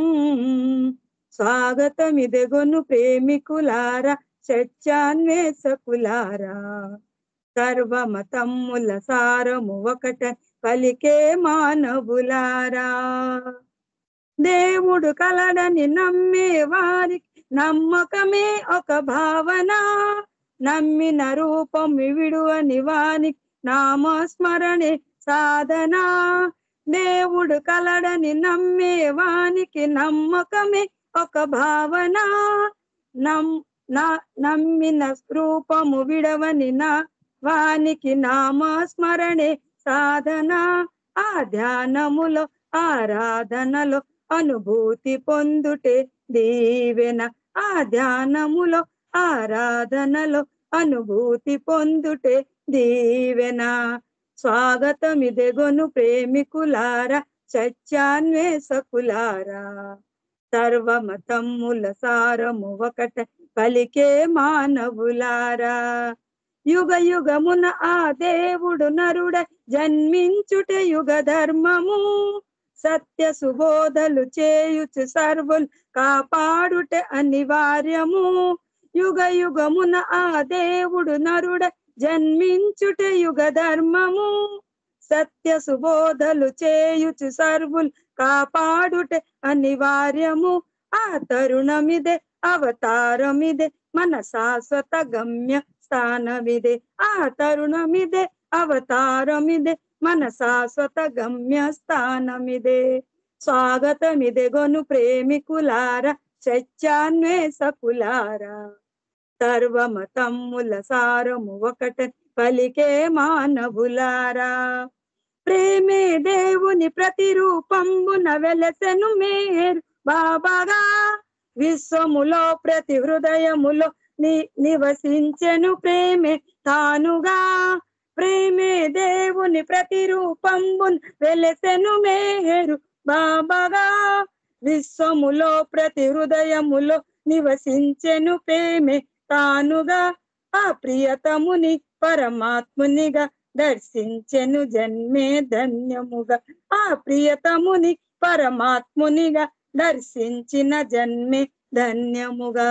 స్వాగతమిదెగొను ప్రేమికులారా, సత్యాన్వేషకులారా, సర్వమతముల సారము ఒకట పలికే మానవులారా. దేవుడు కలడని నమ్మే వారికి నమ్మకమే ఒక భావన, నమ్మిన రూపం విడువని వానికి నామస్మరణే సాధన. దేవుడు కలడని నమ్మే వానికి నమ్మకమే ఒక భావన, నమ్మిన రూపము విడవని వానికి నామస్మరణే సాధన. ఆ ధ్యానములో ఆరాధనలో అనుభూతి పొందుటే దీవెన. ఆ ధ్యానములో ఆరాధనలో అనుభూతి పొందుటే దీవెన. స్వాగతమిదెగొను ప్రేమికులారా, సత్యాన్వేషకులారా, సర్వమతముల సారము ఒకట పలికే మానవులారా. యుగ యుగమున ఆ దేవుడు నరుడ జన్మించుట యుగ ధర్మము, సత్య సుబోధలు చేయుచు సర్వులు కాపాడుట అనివార్యము. యుగ యుగమున ఆ దేవుడు నరుడ జన్మించుట యుగ ధర్మము, సత్య సుబోధలు చేయుచు సర్వులు కాపాడుట అనివార్యము. ఆ తరుణమిదే, అవతారమిదే, మన శాశ్వత గమ్య స్థానమిదే. ఆ తరుణమిదే, అవతారమిదే, మన శాశ్వత గమ్య స్థానమిదే. స్వాగతమిదెగొను ప్రేమికులారా, సత్యాన్వేషకులారా, సర్వమతముల సారము ఒకట పలికే మానవులారా. ప్రేమే దేవుని ప్రతిరూపంబున వెలసెను మేరు బాబాగా, విశ్వములో ప్రతి హృదయములో నివసించెను ప్రేమే తానుగా. ప్రేమే దేవుని ప్రతిరూపంబున్ వెలసెను మేరు బాబాగా. విశ్వములో ప్రతి హృదయములో నివసించెను ప్రేమే తానుగా. ఆ ప్రియతముని పరమాత్మునిగా దర్శించెను జన్మే ధన్యముగా. ఆ ప్రియతముని పరమాత్మునిగా దర్శించిన జన్మే ధన్యముగా.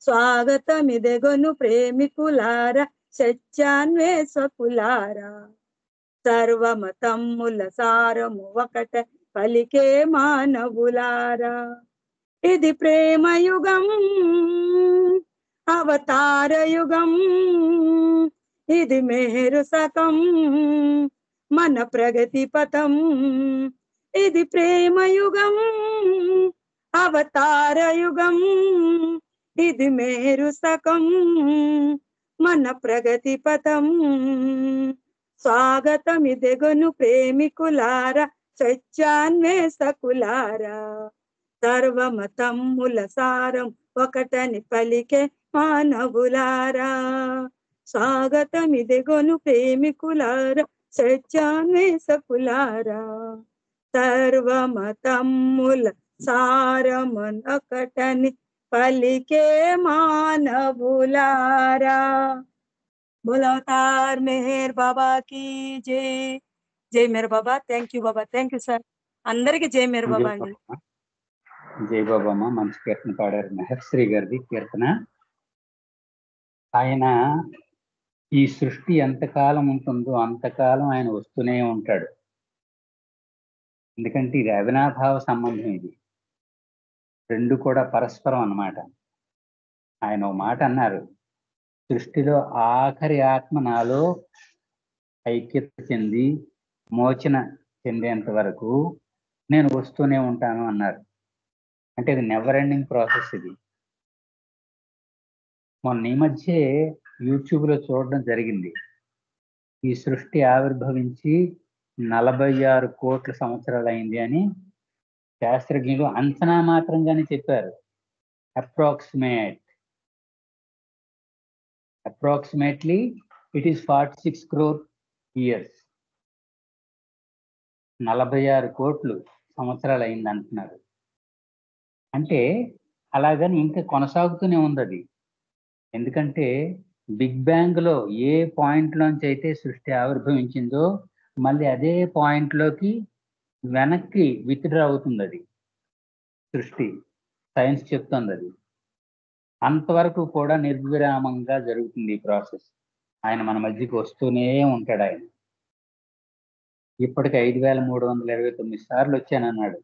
స్వాగతమిదెగొను ప్రేమికులారా, సత్యాన్వేషకులారా. సర్వమతమ్ముల సారము ఒకట పలికే మానవులారా. ఇది ప్రేమయుగం, అవతార యుగం, ఇది మేరు శకం, మన ప్రగతి పథం. ఇది ప్రేమయుగం, అవతార యుగం, ఇది మేరు శకం, మన ప్రగతి పథం. స్వాగతమిదెగొను ప్రేమికులారా, సత్యాన్వేషకులారా. సర్వమతమ్ముల సారం ఒకటని పలికే మానవులారా. స్వాగతమిదెగొను ప్రేమికులారా, సత్యాన్వేషకులారా. సర్వమతమ్ముల సారమొకటని పలికే మానవులారా. बोलो अवतार मेहर बाबा की जय. जय Meher Baba. Thank you Baba. Thank you sir. అందరికి జై మెహర్ బాబా అండి. జై బాబమ్మ. మంచి కీర్తన పాడారు. మెహర్శ్రీ గారిది కీర్తన. ఆయన ఈ సృష్టి ఎంతకాలం ఉంటుందో అంతకాలం ఆయన వస్తూనే ఉంటాడు. ఎందుకంటే ఇది అవినాభావ సంబంధం. ఇది రెండు కూడా పరస్పరం అన్నమాట. ఆయన ఒక మాట అన్నారు, సృష్టిలో ఆఖరి ఆత్మ నాలో ఐక్యత చెంది మోచన చెందేంత వరకు నేను వస్తూనే ఉంటాను అన్నారు. అంటే ఇది నెవర్ ఎండింగ్ ప్రాసెస్. ఇది మొన్న ఈ మధ్య యూట్యూబ్లో చూడడం జరిగింది. ఈ సృష్టి ఆవిర్భవించి 46 కోట్ల సంవత్సరాలు అయింది అని శాస్త్రజ్ఞులు అంచనా మాత్రంగానే చెప్పారు. Approximately it is 46 crore years. 46 కోట్లు సంవత్సరాలు అయింది అంటున్నారు. అంటే అలాగని ఇంకా కొనసాగుతూనే ఉంది అది. ఎందుకంటే బిగ్ బ్యాంగ్ లో ఏ పాయింట్ లోంచి అయితే సృష్టి ఆవిర్భవించిందో మళ్ళీ అదే పాయింట్ లోకి వెనక్కి విత్డ్రా అవుతుంది అది సృష్టి. సైన్స్ చెప్తుంది అది. అంతవరకు కూడా నిర్విరామంగా జరుగుతుంది ఈ ప్రాసెస్. ఆయన మన మధ్యకి వస్తూనే ఉంటాడు. ఆయన ఇప్పటికి 5329 సార్లు వచ్చానన్నాడు.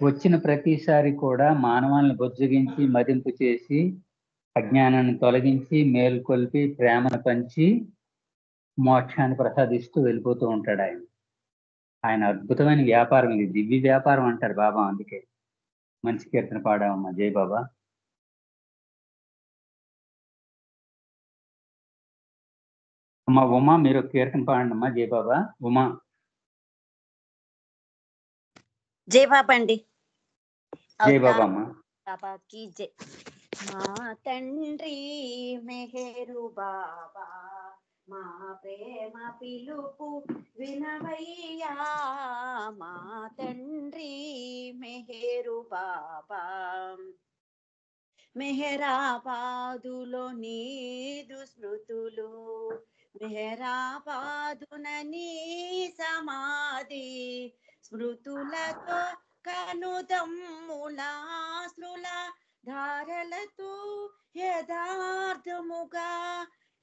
వచ్చిన ప్రతిసారి కూడా మానవాళ్ళని బుజ్జగించి మదింపు చేసి అజ్ఞానాన్ని తొలగించి మేల్కొల్పి ప్రేమను పంచి మోక్షాన్ని ప్రసాదిస్తూ వెళ్ళిపోతూ ఉంటాడు. ఆయన అద్భుతమైన వ్యాపారం ఇది. దివ్య వ్యాపారం అంటారు బాబా. అందుకే మంచి కీర్తన పాడామమ్మా. జై బాబా. అమ్మా ఉమా, మీరు కీర్తన పాడండి అమ్మా. జై బాబా. ఉమా. జై బాబా అండి. జై బాబా అమ్మా. బాబాకి జై. మా తండ్రి మెహరు బాబా, మా ప్రేమ పిలుపు వినవయ్యా. మా తండ్రి మెహరు బాబా, మెహరాబాదులో నీదు స్మృతులు, మెహరాబాదున నీ సమాధి స్మృతులతో కనుదమ్ములాశ్రుల ధారలతో యథార్థముగా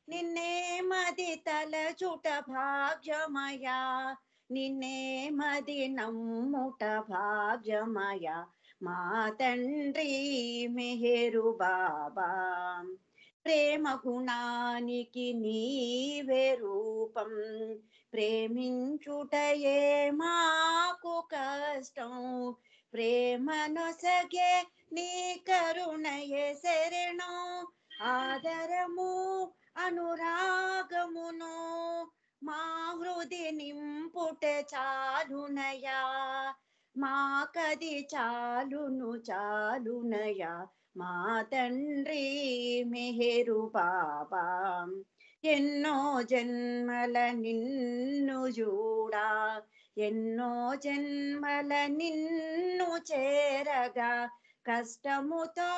నిన్నే మది తలచుట భాగ్యమయా, నిన్నే మది నమ్ముట భాగ్యమయా. మా తండ్రి మెహరు బాబా, ప్రేమ గుణానికి నీవే రూపం, ప్రేమించుటయే మాకు కష్టం. ప్రేమనొసగే నీ కరుణయే శరణం, ఆదరము అనురాగమును మా హృది నింపుట చాలునయా. మాకది చాలును చాలునయా మా తండ్రి మెహరు బాబా. ఎన్నో జన్మల నిన్ను చూడా, ఎన్నో జన్మల నిన్ను చేరగా, కష్టముతో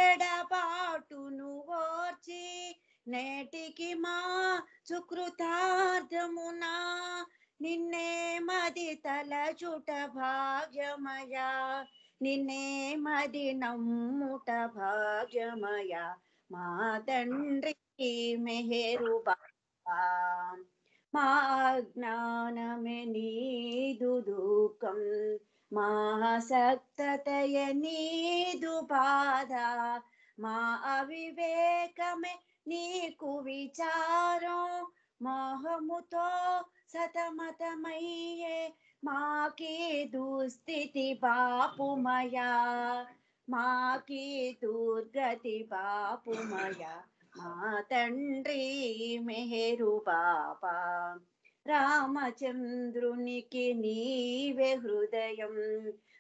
ఎడబాటును ఓర్చి నేటికి మా సుకృతార్థమునా నిన్నే మది తలచుట భాగ్యమయా, నిన్నే మది నమ్ముట భాగ్యమయా మా తండ్రి మెహరు బాబా. మా జ్ఞానమే నీదు దుఃఖం, మా సక్తతయ నీదు బాధ, మా అవివేకమే నీకు విచారం, మోహముతో సతమతమయ్యే మాకి దుస్థితి బాపుమయా, మాకి దుర్గతి బాపుమయా మా తండ్రి మెహరు బాబా. రామచంద్రునికి నీవే హృదయం,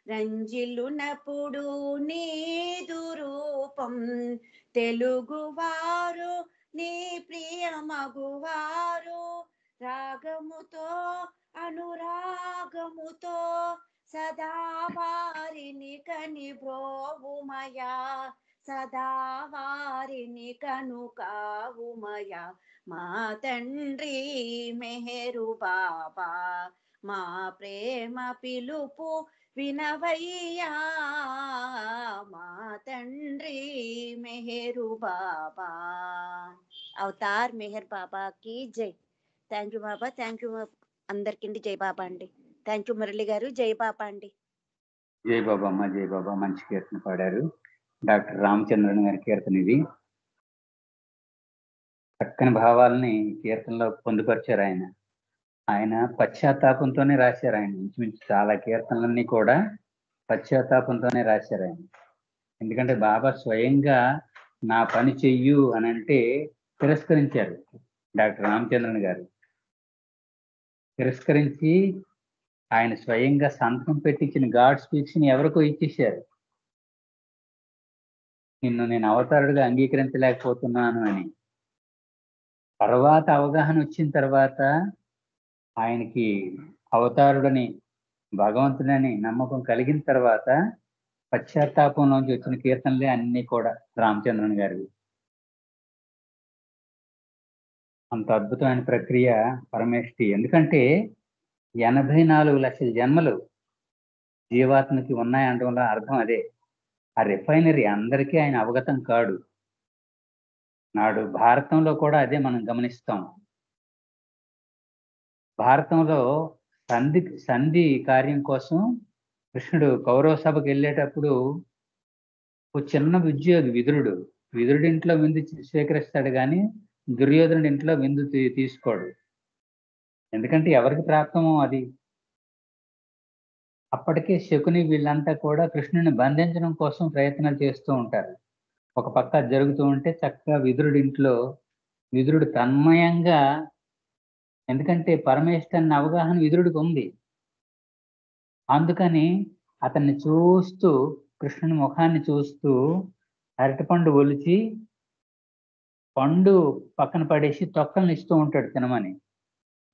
రంజిల్లునప్పుడు నీదు రూపం, తెలుగువారు నీ ప్రియ మగువారు, రాగముతో అనురాగముతో సదా వారిని కని బ్రోవుమయా, సదా వారిని కనుకావుమయా మా తండ్రి మెహరు బాబా. మా ప్రేమ పిలుపు వినవయ్యా మా తండ్రి మెహరు బాబా. అవతార్ మెహర్ బాబాకి జై. Thank you Baba, thank you అందరికండి. జై బాబా అండి. థ్యాంక్ యూ మురళి గారు. జై బాబా అండి. జై బాబా అమ్మ, జై బాబా. మంచి కీర్తన పాడారు. డాక్టర్ రామచంద్రన్ గారి కీర్తన ఇది. చక్కని భావాలని కీర్తనలో పొందుపరిచారు ఆయన. ఆయన పశ్చాత్తాపంతోనే రాశారు. ఆయన ఇంచుమించు చాలా కీర్తనలన్నీ కూడా పశ్చాత్తాపంతోనే రాశారు ఆయన. ఎందుకంటే బాబా స్వయంగా నా పని చెయ్యు అని అంటే తిరస్కరించారు డాక్టర్ రామచంద్రన్ గారు. తిరస్కరించి ఆయన స్వయంగా సంతకం పెట్టించిన గాడ్ స్పీచ్ ని ఎవరికో ఇచ్చేశారు. నిన్ను నేను అవతారుడిగా అంగీకరించలేకపోతున్నాను అని. తర్వాత అవగాహన వచ్చిన తర్వాత ఆయనకి అవతారుడని భగవంతుడని నమ్మకం కలిగిన తర్వాత పశ్చాత్తాపంలోంచి వచ్చిన కీర్తనలే అన్ని కూడా రామచంద్రన్ గారివి. అంత అద్భుతమైన ప్రక్రియ పరమేష్ఠి. ఎందుకంటే 84 లక్షల జన్మలు జీవాత్మకి ఉన్నాయంటంలో అర్థం అదే. ఆ రిఫైనరీ అందరికీ ఆయన అవగతం కాడు. నాడు భారతంలో కూడా అదే మనం గమనిస్తాం. భారతంలో సంధి కార్యం కోసం కృష్ణుడు కౌరవ సభకు వెళ్ళేటప్పుడు ఓ చిన్న ఉద్యోగి విదురుడి ఇంట్లో విందు స్వీకరిస్తాడు కానీ దుర్యోధనుడి ఇంట్లో విందు తీసుకోడు. ఎందుకంటే ఎవరికి ప్రాప్తమో అది. అప్పటికే శకుని వీళ్ళంతా కూడా కృష్ణుని బంధించడం కోసం ప్రయత్నాలు చేస్తూ ఉంటారు. ఒక పక్క జరుగుతూ ఉంటే చక్కగా విదురుడు తన్మయంగా, ఎందుకంటే పరమేశ్వరుని అవగాహన విదురుడికి ఉంది. అందుకని అతన్ని చూస్తూ, కృష్ణుని ముఖాన్ని చూస్తూ అరటిపండు ఒలిచి పండు పక్కన పడేసి తొక్కల్ని ఇస్తూ ఉంటాడు తినమని.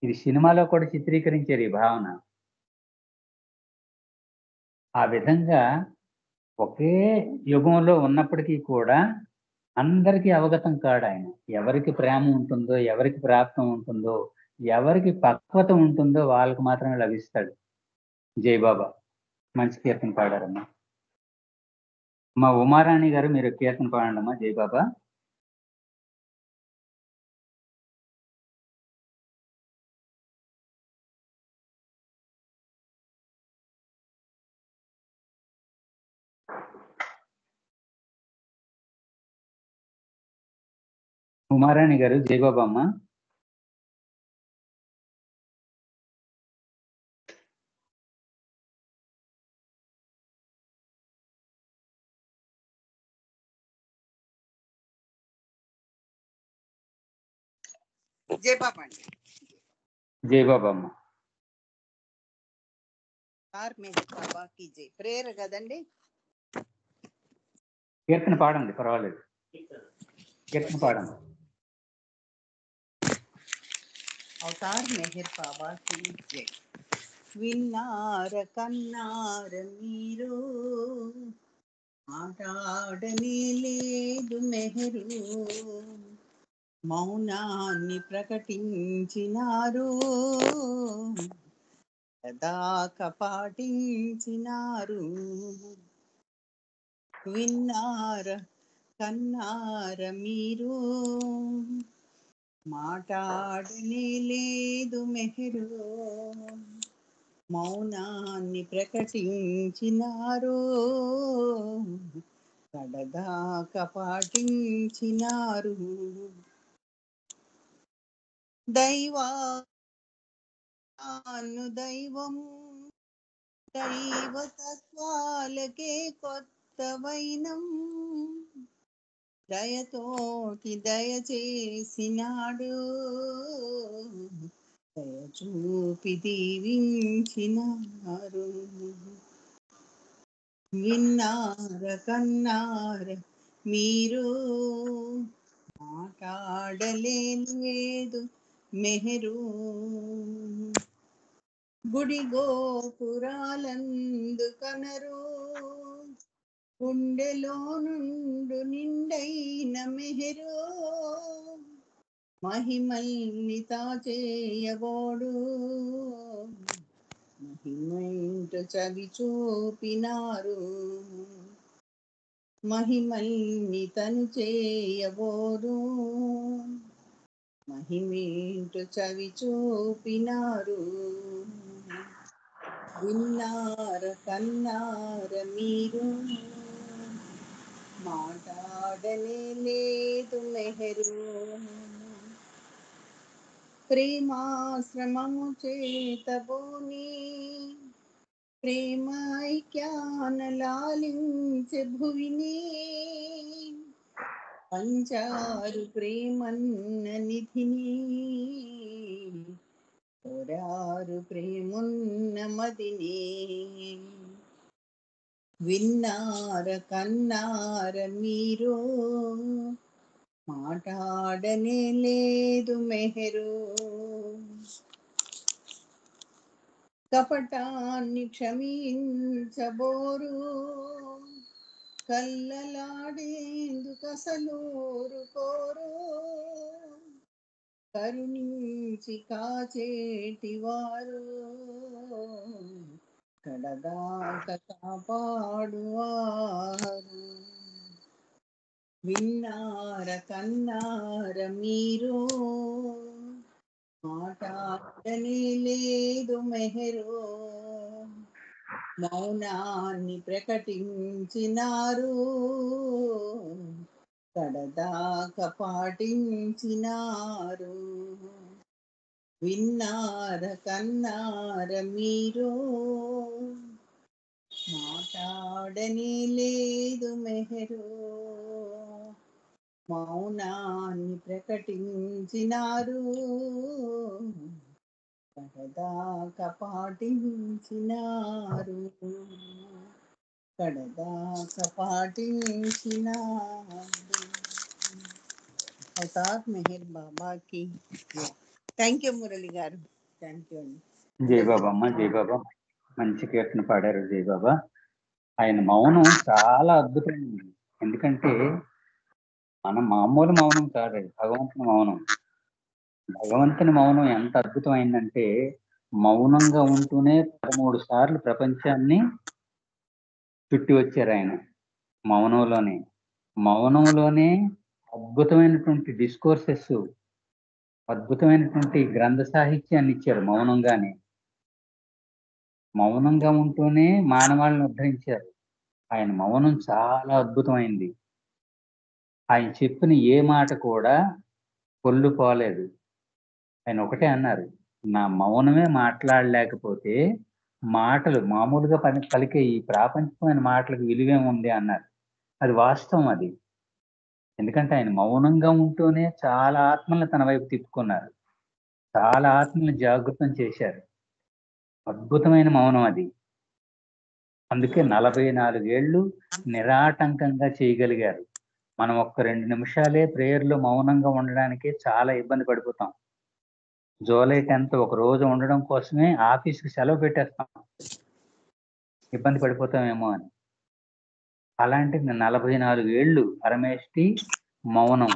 ఇది సినిమాలో కూడా చిత్రీకరించారు ఈ భావన. ఆ విధంగా ఒకే యుగంలో ఉన్నప్పటికీ కూడా అందరికీ అవగతం కాడు ఆయన. ఎవరికి ప్రేమ ఉంటుందో, ఎవరికి ప్రాప్తం ఉంటుందో, ఎవరికి పక్వత ఉంటుందో వాళ్ళకి మాత్రమే లభిస్తాడు. జై బాబా. మంచి కీర్తన పాడారమ్మా. మా ఉమారాణి గారు మీరు కీర్తన పాడండి అమ్మా. జై బాబా. ఉమారాణి గారు జై బాబా అమ్మ. జై బాబా అండి. జై బాబా అమ్మ. అవతార్ మెహర్ బాబా కీ జై. ప్రేయర్ కదండి. కీర్తన పాడండి, పర్వాలేదు, కీర్తన పాడండి. అవతార్ మెహర్ బాబా కీ జై. విన్నార కన్నార మీరు, మాట్లాడని లేదు మెహరు, మౌనాన్ని ప్రకటించినారు, దాక పాటించినారు. విన్నార కన్నార మీరు, మాట్లాడని లేదు మెహరు, మౌనాన్ని ప్రకటించినారు, కడదాక పాటించినారు. దైవాను దైవం దైవతత్వాలకే కొత్త వైనం, దయతోటి దయచేసినాడు, దయ చూపి దీవించినారు. విన్నార కన్నార మీరు, మాట్లాడలేదు మెహరు, గుడి గోపురాలందు కనరు, గుండెలో నుండు నిండైన మెహరు, మహిమల్ని తాచేయబోడు, మహిమైంట చవి చూపినారు, మహిమల్ని తను చేయబోరు, మహిమేంట చవి చూపినారు. విన్నార కన్నార మీరు, మాట్లాడనే లేదు మెహరు, ప్రేమాశ్రమము చేతబోని, ప్రేమ ఐక్యాన లాలించే భువిని, పంచారు ప్రేమన్న నిధిని, కోరారు ప్రేమున్న మదిని. విన్నార కన్నార మీరు, మాట్లాడనే లేదు మెహరు, కపటాన్ని క్షమించబోరు, కల్లలాడేందుకసలూరు కోరు, కరుణించి కాచేటివారు, కడదాక కాపాడువారు. విన్నార కన్నార మీరు, మాట్లాడనే లేదు మెహరు, మౌనాన్ని ప్రకటించినారు, కడదాక పాటించినారు. విన్నార కన్నార మీరు, మాట్లాడని లేదు మెహరు, మౌనాన్ని ప్రకటించినారు, కడదాక పాటించినారు, కడదాక పాటించినారు. అవతార్ మెహర్ బాబాకి థ్యాంక్ యూ మురళి గారు, థ్యాంక్ యూ అండి. జై బాబా అమ్మ, జై బాబా. మంచి కీర్తన పాడారు జై బాబా. ఆయన మౌనం చాలా అద్భుతమైనది. ఎందుకంటే మన మామూలు మౌనం కాదు, భగవంతుని మౌనం. భగవంతుని మౌనం ఎంత అద్భుతమైందంటే, మౌనంగా ఉంటూనే 13 సార్లు ప్రపంచాన్ని చుట్టి వచ్చారు ఆయన మౌనంలోనే అద్భుతమైనటువంటి డిస్కోర్సెస్, అద్భుతమైనటువంటి గ్రంథ సాహిత్యాన్ని ఇచ్చారు. మౌనంగా ఉంటూనే మానవాళిని ఉద్ధరించారు. ఆయన మౌనం చాలా అద్భుతమైంది. ఆయన చెప్పిన ఏ మాట కూడా పొల్లు పోలేదు. ఆయన ఒకటే అన్నారు, నా మౌనమే మాట్లాడలేకపోతే మాటలు మామూలుగా పలికే ఈ ప్రాపంచికమైన మాటలకు విలువేముంది అన్నారు. అది వాస్తవం. అది ఎందుకంటే ఆయన మౌనంగా ఉంటూనే చాలా ఆత్మలను తన వైపు తిప్పుకున్నారు, చాలా ఆత్మలను జాగృతం చేశారు. అద్భుతమైన మౌనం అది. అందుకే 44 ఏళ్ళు నిరాటంకంగా చేయగలిగారు. మనం ఒక్క 2 నిమిషాలే ప్రేయర్లో మౌనంగా ఉండడానికి చాలా ఇబ్బంది పడిపోతాం. జూలై 10th ఒక రోజు ఉండడం కోసమే ఆఫీస్కి సెలవు పెట్టేస్తాం, ఇబ్బంది పడిపోతామేమో అని. అలాంటిది 44 ఏళ్ళు పరమేష్టి మౌనం.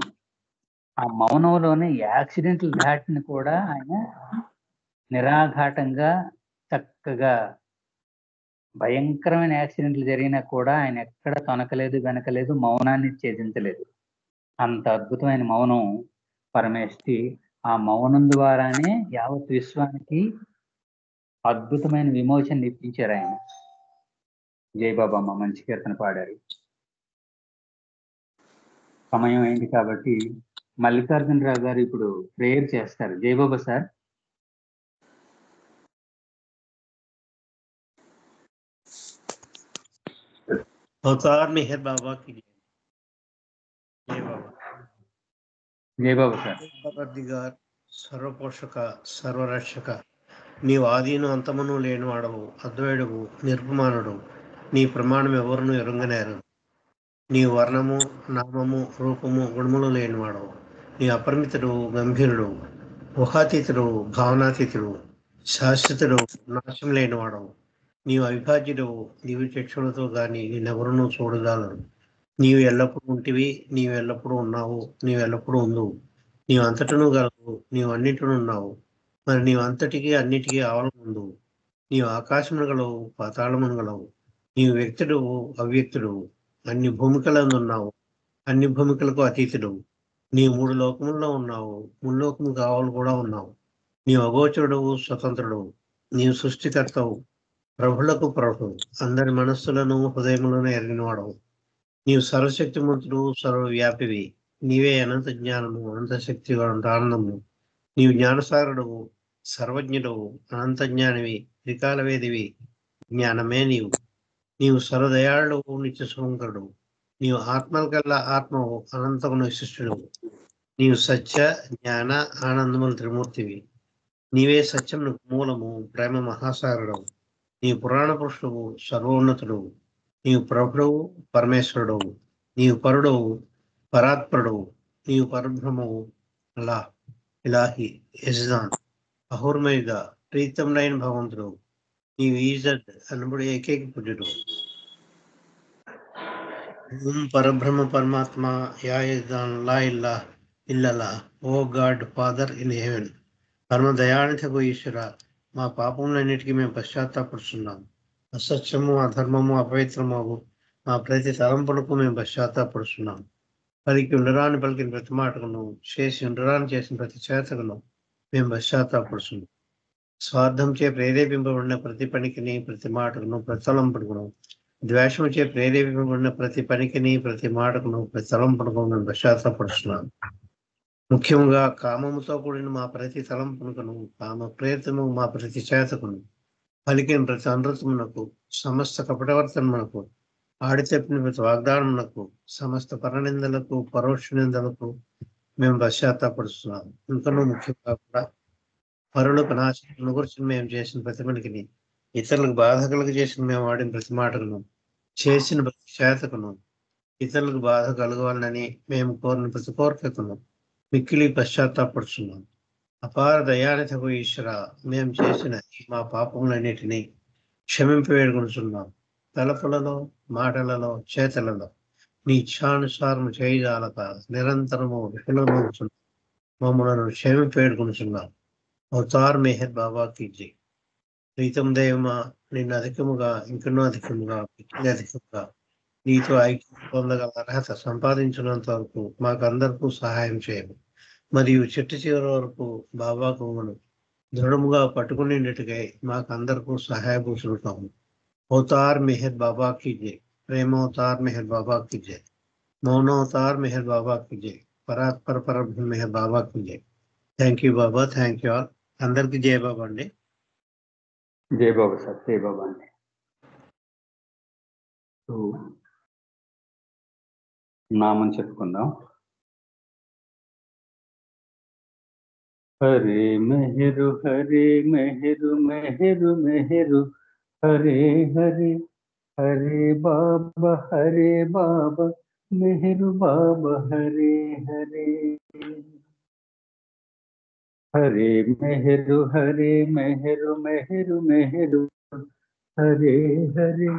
ఆ మౌనంలోనే యాక్సిడెంట్లు దాటిని కూడా ఆయన నిరాఘాటంగా చక్కగా, భయంకరమైన యాక్సిడెంట్లు జరిగినా కూడా ఆయన ఎక్కడ తొనకలేదు, వెనకలేదు, మౌనాన్ని ఛేదించలేదు. అంత అద్భుతమైన మౌనం పరమేష్టి. ఆ మౌనం ద్వారానే యావత్ విశ్వానికి అద్భుతమైన విమోచన ఇప్పించారు ఆయన. జయబాబమ్మ మంచి కీర్తన పాడారు. సమయం అయింది కాబట్టి మల్లికార్జునరావు గారు ఇప్పుడు ప్రేయర్ చేస్తారు. జయబాబా సార్. अवतार मेहर बाबा की जय। जय बाबा। జై బాబా సార్. పరదిగార్ సర్వపోషక సర్వరక్షక నీవు ఆదిను అంతమును లేనివాడవు, అద్వైడవు, నిర్గమానుడు. నీ ప్రమాణం ఎవరును ఎరుంగనేరు. నీ వర్ణము, నామము, రూపము, గుణములు లేనివాడవు. నీ అపరిమితుడు, గంభీరుడు, ఊహాతీతుడు, భావనాతీతుడు, శాశ్వతుడు, నాశం లేనివాడవు. నీవు అవిభాజ్యుడు. నీవు చక్షులతో గాని నిన్నెవరునూ చూడగలరు. నీవు ఎల్లప్పుడూ ఉంటివి, నీవు ఎల్లప్పుడూ ఉన్నావు, నీవు ఎల్లప్పుడూ ఉందువు. నీవు అంతటను గలవు, నీవు అన్నింటిను ఉన్నావు. మరి నీవు అంతటికి అన్నిటికీ ఆవలముందు. నీవు ఆకాశమును గలవు, పాతాళమును గలవు. నీవు వ్యక్తుడు, అవ్యక్తుడు, అన్ని భూమికలందు ఉన్నావు, అన్ని భూమికలకు అతీతుడు. నీవు 3 లోకముల్లో ఉన్నావు, ముల్లోకము కావాలి కూడా ఉన్నావు. నీవు అగోచరుడు, స్వతంత్రుడు. నీవు సృష్టికర్తవు, ప్రభులకు ప్రభు, అందరి మనస్సులను హృదయములను ఎరిగినవాడవు. నీవు సర్వశక్తిమంతుడు, సర్వవ్యాపివి. నీవే అనంత జ్ఞానము, అనంత శక్తి, అనంత ఆనందము. నీవు జ్ఞానసాగరుడవు, సర్వజ్ఞుడవు, అనంత జ్ఞానివి, త్రికాలవేదివి, జ్ఞానమే నీవు. నీవు సర్వదయాళువు, నిత్య శుభంకరుడు. నీవు ఆత్మల కల్లా ఆత్మవు, అనంతమును విశిష్టుడవు. నీవు సత్య, జ్ఞాన, ఆనందముల త్రిమూర్తివి. నీవే సత్యమునకు మూలము, ప్రేమ మహాసాగరుడవు. నీవు పురాణ పురుషుడు, సర్వోన్నతుడు. నీవు ప్రభుడవు, పరమేశ్వరుడవు. నీవు పరుడవు, పరాత్పరుడవు. నీవు పరబ్రహ్మవు, అలా ఇలాహి, యజదాన్, అహోర్మయుగా, ప్రీతములైన భగవంతుడు. నీవు ఈజద్ అనబడి ఏకైక పురుషుడు. ఓం పరబ్రహ్మ పరమాత్మ యా యజదాన్ లా ఇల్లా ఇల్లలా. ఓ గాడ్ ఫాదర్ ఇన్ హెవెన్. పరమ దయానిధకు ఈశ్వర, మా పాపములన్నిటికీ మేము పశ్చాత్తాపడుతున్నాం. అసత్యము, అధర్మము, అపవిత్రము మా ప్రతి తలంపులకు మేము పశ్చాత్తాపడుతున్నాం. పలికి ఉండరాని పలికిన ప్రతి మాటకును, చేసి ఉండరాని చేసిన ప్రతి చేతకును మేము పశ్చాత్తాపడుతున్నాం. స్వార్థం చే ప్రేరేపింపబడిన ప్రతి పనికిని, ప్రతి మాటకును, ప్రతి తలంపుడుకును, ద్వేషము చే ప్రేరేపింపబడిన ప్రతి పనికిని, ప్రతి మాటకును, ప్రతి తలంపుడుకు మేము పశ్చాత్తాపడుతున్నాం. ముఖ్యంగా కామముతో కూడిన మా ప్రతి తలంపునకును, కామ ప్రేతము మా ప్రతి చేతకును, పలికిన ప్రతి అనృతమునకు, సమస్త కపటవర్తనమునకు, ఆడి చెప్పిన ప్రతి వాగ్దానమునకు, సమస్త పరనిందలకు, పరోక్ష నిందలకు మేము పశ్చాత్తాపడుతున్నాం. ఇంకనూ ముఖ్యంగా కూడా పరులకు నాశనం గురించి మేము చేసిన ప్రతి పనికిని, ఇతరులకు బాధ కలుగు చేసిన మేము ఆడిన ప్రతి మాటకును, చేసిన ప్రతి చేతకును, ఇతరులకు బాధ కలగవాలని మేము కోరిన ప్రతి కోరికకును మిక్కిలి పశ్చాత్తాపడుతున్నాం. అపార దయానిధకు ఈశ్వర, మేము చేసిన మా పాపములన్నిటినీ క్షమింపవేడుకొనుచున్నాం. తలపులలో, మాటలలో, చేతలలో నీ ఇచ్ఛానుసారము చేయజాలక నిరంతరము విఫలమవుతున్నాం. మమ్మలను క్షమింపవేడుకొనుచున్నాం. అవతార్ మెహర్ బాబా కీ జై. ప్రీతం దేవమా, నిన్ను అధికముగా, ఇంకనూ అధికముగా, మిక్కిలి అధికముగా నీతో ఐక్యం పొందగల అర్హత సంపాదించినంత వరకు మాకందరికీ సహాయం చేయము. మరియు చిట్ట చివరి వరకు బాబాకు దృఢముగా పట్టుకునేటట్టుగా మాకందరికీ సహాయభూషులుతాము. అవతార్ మెహర్ బాబా की जय. प्रेम अवतार मेहर बाबा की जय. मौन अवतार मेहर बाबा की जय. परात्पर परब्रह्म मेहर बाबा की जय. Thank you Baba, thank you all. అందరికీ జయ బాబా అండి. జై బాబా సార్. జై బాబా అండి. నామం చెప్పుకుందాం. హరే మెహరు హరే మెహరు మెహరు మెహరు హరే హరే హరే బాబా మెహరు బాబా హరే హరే హరే మెహరు మెహరు మెహరు హరే హరే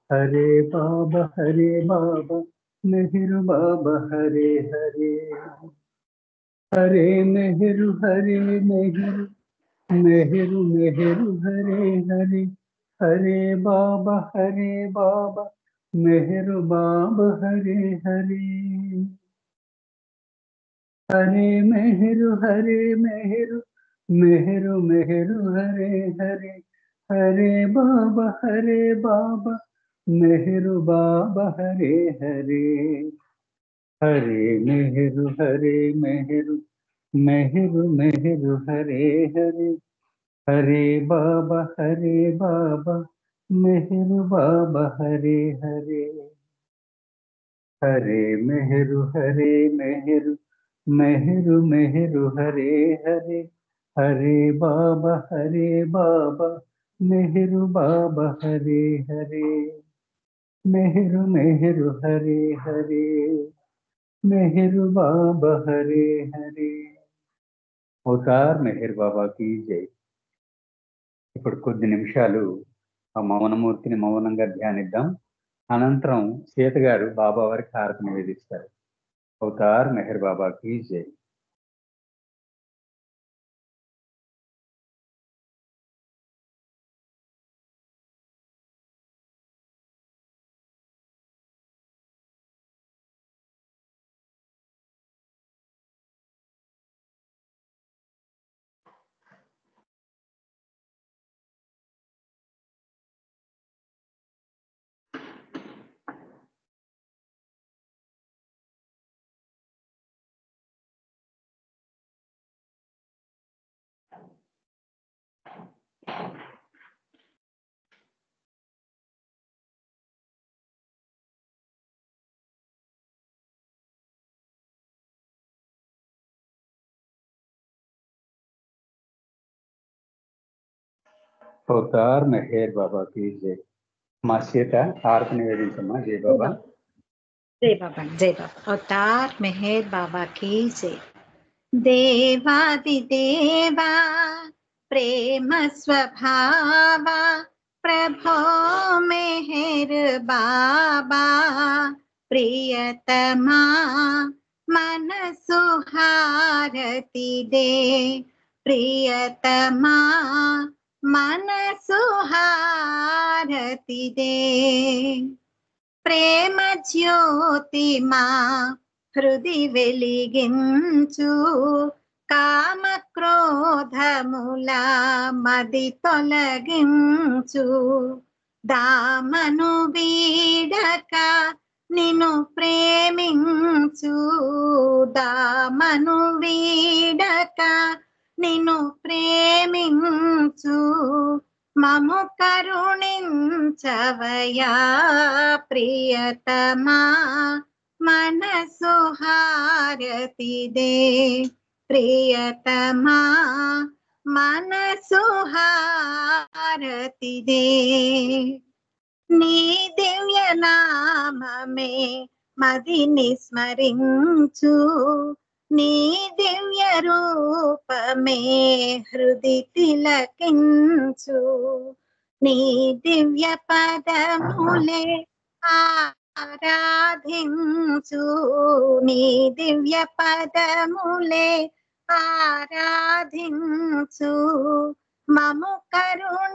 హరే బాబా మెహరు బాబా హరే హరే హరే మెహరు మెహరు మెహరు హరే హరే హరే బాబా మెహరు బాబా హరే హరే హరే మెహరు మెహరు హరే హరే హరే బాబా మెహరు బాబా హరే హరే హరే మెహరు మెహరు హరే హరే హరే బాబా మెహరు బాబా హరే హరే హరే మెహరు మెహరు హరే హరే హరే బాబా మెహరు బాబా హరే హరే మెహరు హరే హరే మెహరు బాబా హరే హరే అవతార్ మెహర్ బాబాకి జై. ఇప్పుడు కొద్ది నిమిషాలు ఆ మౌనమూర్తిని మౌనంగా ధ్యానిద్దాం. అనంతరం సీత గారు బాబా వారికి హారతి నివేదిస్తారు. అవతార్ మెహర్ బాబాకి జై. అవతార్ మెహర్ బాబాకి జై. మా సీత హారతి నివేదించమ్మా. జై బాబా. జై బాబా జై బాబా. అవతార్ మెహర్ బాబాకి జై. దేవాది దేవా ప్రేమ స్వభావా ప్రభో మెహర్ బాబా ప్రియతమా మనసు హారతి దే ప్రియతమా మనసు హారతి దే ప్రేమ జ్యోతి మా హృది వెలిగించు కామ క్రోధముల మది తొలగించు దామను వీడక నిన్ను ప్రేమించు దామను వీడక నిన్ను ప్రేమించు మము కరుణించవయా ప్రియతమా మనసు హారతి దే ప్రియతమా మనసు హారతి దే నీ దివ్య నామమే మదిని స్మరించు నీ దివ్య రూపమే హృది తిలకించు నీ దివ్య పదములే ఆరాధించు నీ దివ్య పదములే ఆరాధించు మము కరుణించవయా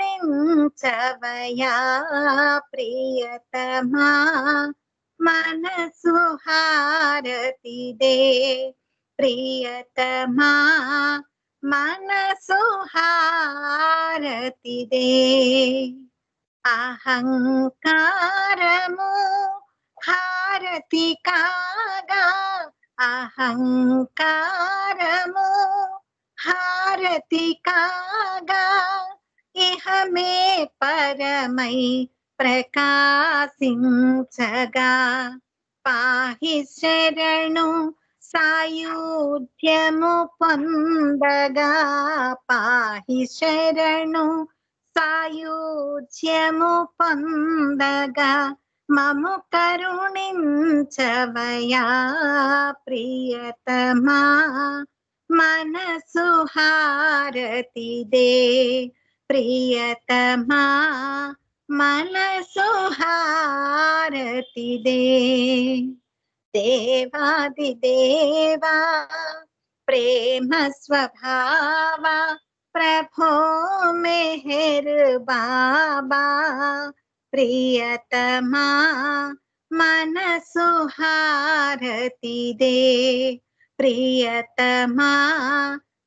ప్రియతమా మనసు హారతి దే ప్రియతమా మనసు హారతి దే అహంకారము హారతి కాగా అహంకారము హారతి కాగా ఇహమే పరమై ప్రకాశించగా పాహి శరణు సాయుధ్యము పొందగా పాహి శరణు సాయుధ్యము పొందగా మము కరుణించవయా ప్రియతమా మనసు హారతిదే ప్రియతమా మనసు హారతిదే దేవాది దేవా ప్రేమ స్వభావ ప్రభో మెహర్ బాబా ప్రియతమా మనసు హారతిదే ప్రియతమా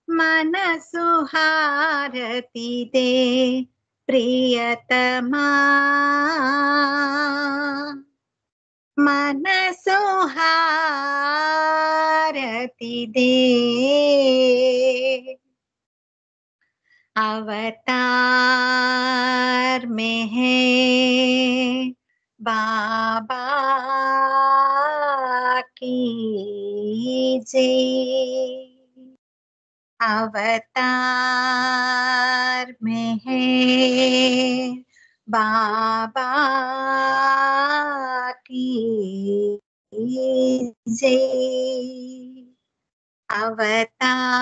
మనసు హారతిదే ప్రియతమా మనసు హారతిదే अवतार में है बाबा की जय अवतार में है बाबा की जय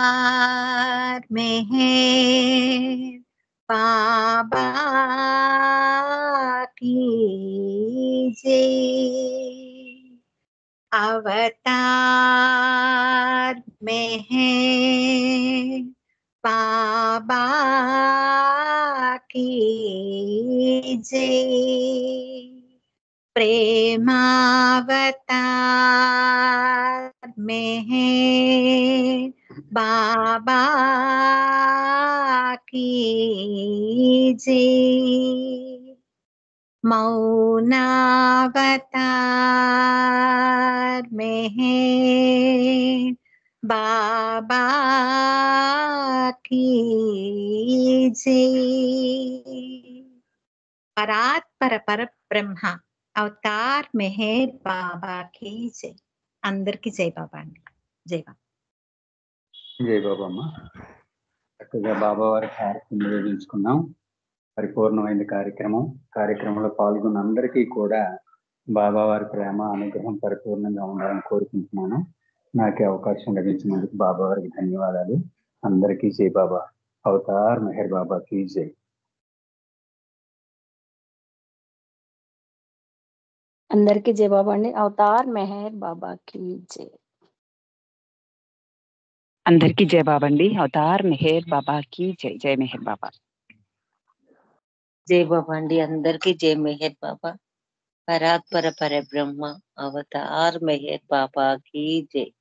अवतार में है बाबा की जय अवतार में है बाबा की जय प्रेमावतार में है बाबा की जय मौनावतार में है बाबा की जय పరాత్పర పరబ్రహ్మ అవతార్ మెహర్ బాబాకి జై అందరికి జై బాబా అండి జై బాబా జై బాబా అమ్మ. చక్కగా బాబా వారి కార్యక్రమం నిర్వహించుకున్నాం. పరిపూర్ణమైన కార్యక్రమంలో పాల్గొన్న అందరికీ కూడా బాబా వారి ప్రేమ అనుగ్రహం పరిపూర్ణంగా ఉండాలని కోరుకుంటున్నాను. నాకే అవకాశం లభించినందుకు బాబా వారికి ధన్యవాదాలు. అందరికీ జై బాబా. అవతార్ మెహర్ బాబాకి జై. అందరికీ జై బాబా అండి. అవతార్ మెహర్ బాబాకి జై. అందరికీ జై బాబా అండి. అవతార్ మెహర్ బాబాకి జై. జై మెహర్ బాబా. జై బాబా అండి. అందరికీ జై మెహర్ బాబా. పరాత్పర పరబ్రహ్మ అవతార్ మెహర్ బాబాకి జై.